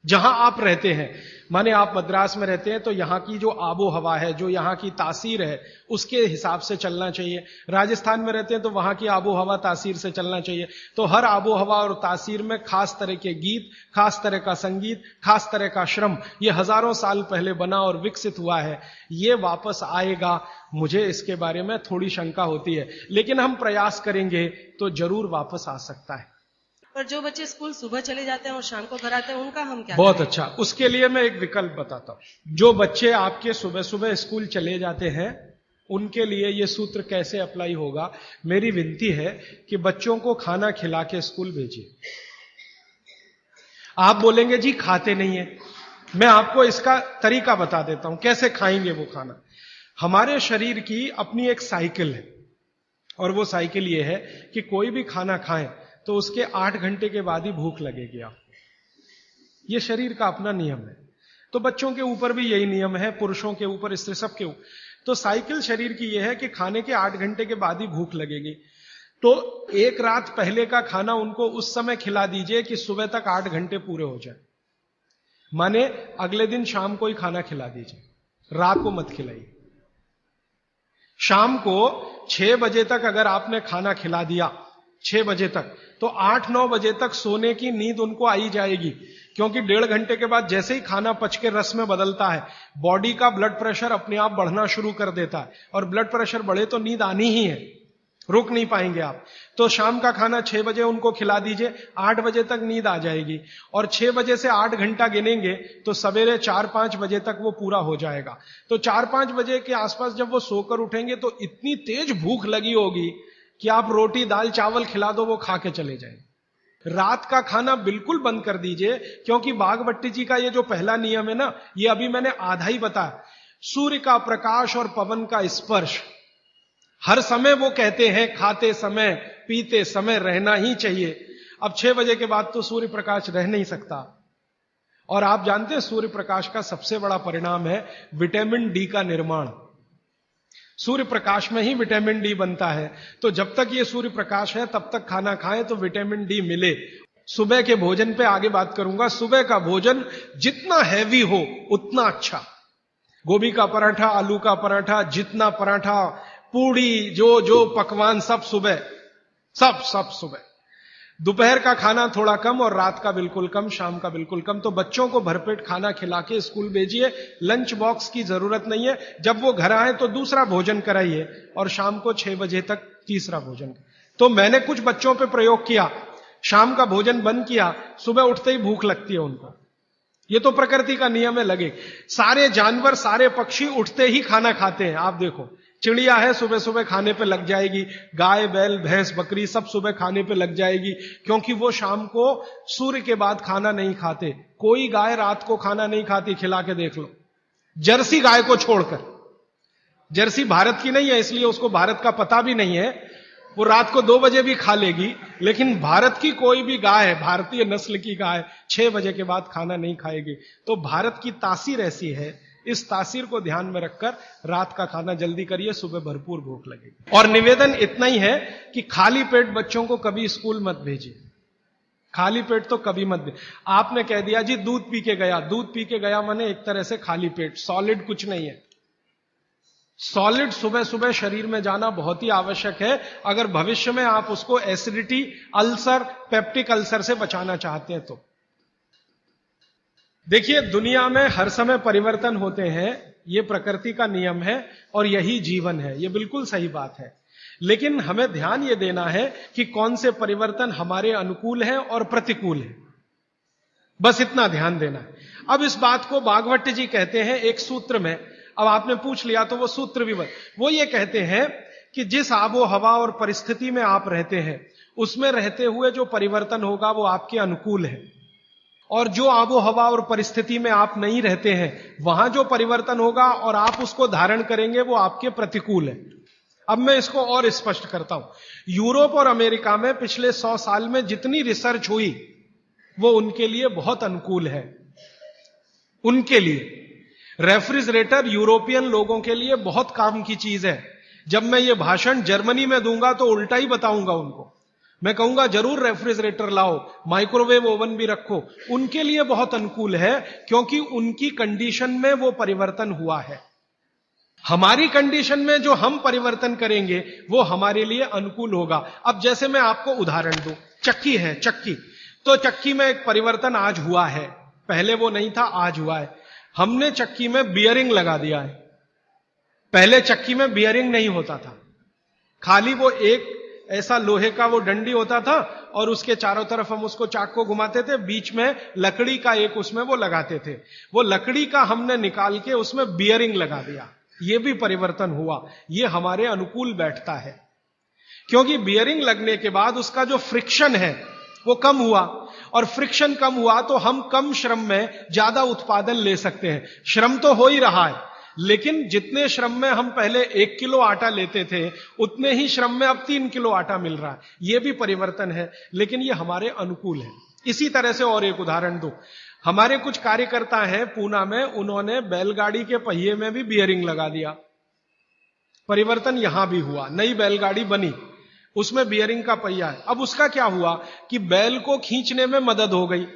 जहां आप रहते हैं, माने आप मद्रास में रहते हैं तो यहां की जो आबो हवा है, जो यहां की तासीर है, उसके हिसाब से चलना चाहिए। राजस्थान में रहते हैं तो वहां की आबो हवा तासीर से चलना चाहिए। तो हर आबो हवा और तासीर में खास तरह के गीत, खास तरह का संगीत, खास तरह का श्रम, ये हजारों साल पहले बना और विकसित हुआ है। ये वापस आएगा, मुझे इसके बारे में थोड़ी शंका होती है, लेकिन हम प्रयास करेंगे तो जरूर वापस आ सकता है। पर जो बच्चे स्कूल सुबह चले जाते हैं और शाम को घर आते हैं, उनका हम क्या बहुत करें? अच्छा, उसके लिए मैं एक विकल्प बताता हूं। जो बच्चे आपके सुबह सुबह स्कूल चले जाते हैं, उनके लिए यह सूत्र कैसे अप्लाई होगा। मेरी विनती है कि बच्चों को खाना खिला के स्कूल भेजिए। आप बोलेंगे जी खाते नहीं है, मैं आपको इसका तरीका बता देता हूं कैसे खाएंगे वो खाना। हमारे शरीर की अपनी एक साइकिल है, और वो साइकिल ये है कि कोई भी खाना खाएं तो उसके 8 घंटे के बाद ही भूख लगेगी आपको। यह शरीर का अपना नियम है। तो बच्चों के ऊपर भी यही नियम है, पुरुषों के ऊपर, स्त्री सबके ऊपर। तो साइकिल शरीर की यह है कि खाने के 8 घंटे के बाद ही भूख लगेगी। तो एक रात पहले का खाना उनको उस समय खिला दीजिए कि सुबह तक 8 घंटे पूरे हो जाए। माने अगले दिन शाम को ही खाना खिला दीजिए, रात को मत खिलाइए। शाम को 6 बजे तक अगर आपने खाना खिला दिया, 6 बजे तक, तो 8-9 बजे तक सोने की नींद उनको आई जाएगी। क्योंकि 1.5 घंटे के बाद जैसे ही खाना पच के रस में बदलता है, बॉडी का ब्लड प्रेशर अपने आप बढ़ना शुरू कर देता है, और ब्लड प्रेशर बढ़े तो नींद आनी ही है। रुक नहीं पाएंगे आप। तो शाम का खाना 6 बजे उनको खिला दीजिए, 8 बजे तक नींद आ जाएगी, और 6 बजे से 8 घंटा गिनेंगे तो सवेरे 4-5 बजे तक वो पूरा हो जाएगा। तो 4-5 बजे के आसपास जब वो सोकर उठेंगे तो इतनी तेज भूख लगी होगी कि आप रोटी दाल चावल खिला दो वो खा के चले जाएंगे। रात का खाना बिल्कुल बंद कर दीजिए, क्योंकि बागभट्टी जी का ये जो पहला नियम है ना, ये अभी मैंने आधा ही बताया। सूर्य का प्रकाश और पवन का स्पर्श हर समय वो कहते हैं खाते समय पीते समय रहना ही चाहिए। अब 6 बजे के बाद तो सूर्य प्रकाश रह नहीं सकता। और आप जानते हैं सूर्य प्रकाश का सबसे बड़ा परिणाम है विटामिन डी का निर्माण। सूर्य प्रकाश में ही विटामिन डी बनता है। तो जब तक ये सूर्य प्रकाश है तब तक खाना खाएं तो विटामिन डी मिले। सुबह के भोजन पे आगे बात करूंगा। सुबह का भोजन जितना हैवी हो उतना अच्छा। गोभी का पराठा, आलू का पराठा, जितना पराठा, पूड़ी, जो पकवान सब सुबह, सब सुबह। दोपहर का खाना थोड़ा कम और रात का बिल्कुल कम, शाम का बिल्कुल कम। तो बच्चों को भरपेट खाना खिला के स्कूल भेजिए। लंच बॉक्स की जरूरत नहीं है। जब वो घर आए तो दूसरा भोजन कराइए और शाम को 6 बजे तक तीसरा भोजन। तो मैंने कुछ बच्चों पे प्रयोग किया, शाम का भोजन बंद किया, सुबह उठते ही भूख लगती है उनको। ये तो प्रकृति का नियम है, लगे। सारे जानवर, सारे पक्षी उठते ही खाना खाते हैं। आप देखो, चिड़िया है सुबह सुबह खाने पे लग जाएगी, गाय बैल भैंस बकरी सब सुबह खाने पे लग जाएगी, क्योंकि वो शाम को सूर्य के बाद खाना नहीं खाते। कोई गाय रात को खाना नहीं खाती, खिला के देख लो, जर्सी गाय को छोड़कर। जर्सी भारत की नहीं है इसलिए उसको भारत का पता भी नहीं है, वो रात को 2 बजे भी खा लेगी। लेकिन भारत की कोई भी गाय, भारतीय नस्ल की गाय 6 बजे के बाद खाना नहीं खाएगी। तो भारत की तासीर ऐसी है, इस तासीर को ध्यान में रखकर रात का खाना जल्दी करिए, सुबह भरपूर भूख लगेगी। और निवेदन इतना ही है कि खाली पेट बच्चों को कभी स्कूल मत भेजिए। खाली पेट तो कभी मत भेजिए। आपने कह दिया जी दूध पी के गया, दूध पी के गया माने एक तरह से खाली पेट, सॉलिड कुछ नहीं है। सॉलिड सुबह सुबह शरीर में जाना बहुत ही आवश्यक है, अगर भविष्य में आप उसको एसिडिटी, अल्सर, पेप्टिक अल्सर से बचाना चाहते हैं तो। देखिए, दुनिया में हर समय परिवर्तन होते हैं, यह प्रकृति का नियम है और यही जीवन है, यह बिल्कुल सही बात है। लेकिन हमें ध्यान यह देना है कि कौन से परिवर्तन हमारे अनुकूल हैं और प्रतिकूल हैं, बस इतना ध्यान देना है। अब इस बात को बागभट्ट जी कहते हैं एक सूत्र में। अब आपने पूछ लिया तो वो सूत्र भी वो ये कहते हैं कि जिस आबो हवा और परिस्थिति में आप रहते हैं उसमें रहते हुए जो परिवर्तन होगा वो आपके अनुकूल है, और जो आबो हवा और परिस्थिति में आप नहीं रहते हैं वहां जो परिवर्तन होगा और आप उसको धारण करेंगे वो आपके प्रतिकूल है। अब मैं इसको और स्पष्ट करता हूं। यूरोप और अमेरिका में पिछले 100 साल में जितनी रिसर्च हुई वो उनके लिए बहुत अनुकूल है। उनके लिए रेफ्रिजरेटर यूरोपियन लोगों के लिए बहुत काम की चीज है। जब मैं ये भाषण जर्मनी में दूंगा तो उल्टा ही बताऊंगा उनको। मैं कहूंगा जरूर रेफ्रिजरेटर लाओ, माइक्रोवेव ओवन भी रखो। उनके लिए बहुत अनुकूल है क्योंकि उनकी कंडीशन में वो परिवर्तन हुआ है। हमारी कंडीशन में जो हम परिवर्तन करेंगे वो हमारे लिए अनुकूल होगा। अब जैसे मैं आपको उदाहरण दूं, चक्की है, चक्की, तो चक्की में एक परिवर्तन आज हुआ है, पहले वो नहीं था, आज हुआ है। हमने चक्की में बियरिंग लगा दिया है। पहले चक्की में बियरिंग नहीं होता था, खाली वो एक ऐसा लोहे का वो डंडी होता था और उसके चारों तरफ हम उसको चाक को घुमाते थे, बीच में लकड़ी का एक उसमें वो लगाते थे। वो लकड़ी का हमने निकाल के उसमें बियरिंग लगा दिया, ये भी परिवर्तन हुआ। ये हमारे अनुकूल बैठता है क्योंकि बियरिंग लगने के बाद उसका जो फ्रिक्शन है वो कम हुआ, और फ्रिक्शन कम हुआ तो हम कम श्रम में ज्यादा उत्पादन ले सकते हैं। श्रम तो हो ही रहा है, लेकिन जितने श्रम में हम पहले 1 किलो आटा लेते थे उतने ही श्रम में अब 3 किलो आटा मिल रहा है। यह भी परिवर्तन है, लेकिन यह हमारे अनुकूल है। इसी तरह से और एक उदाहरण दो। हमारे कुछ कार्यकर्ता हैं पूना में, उन्होंने बैलगाड़ी के पहिए में भी बियरिंग लगा दिया। परिवर्तन यहां भी हुआ, नई बैलगाड़ी बनी, उसमें बियरिंग का पहिया है। अब उसका क्या हुआ कि बैल को खींचने में मदद हो गई।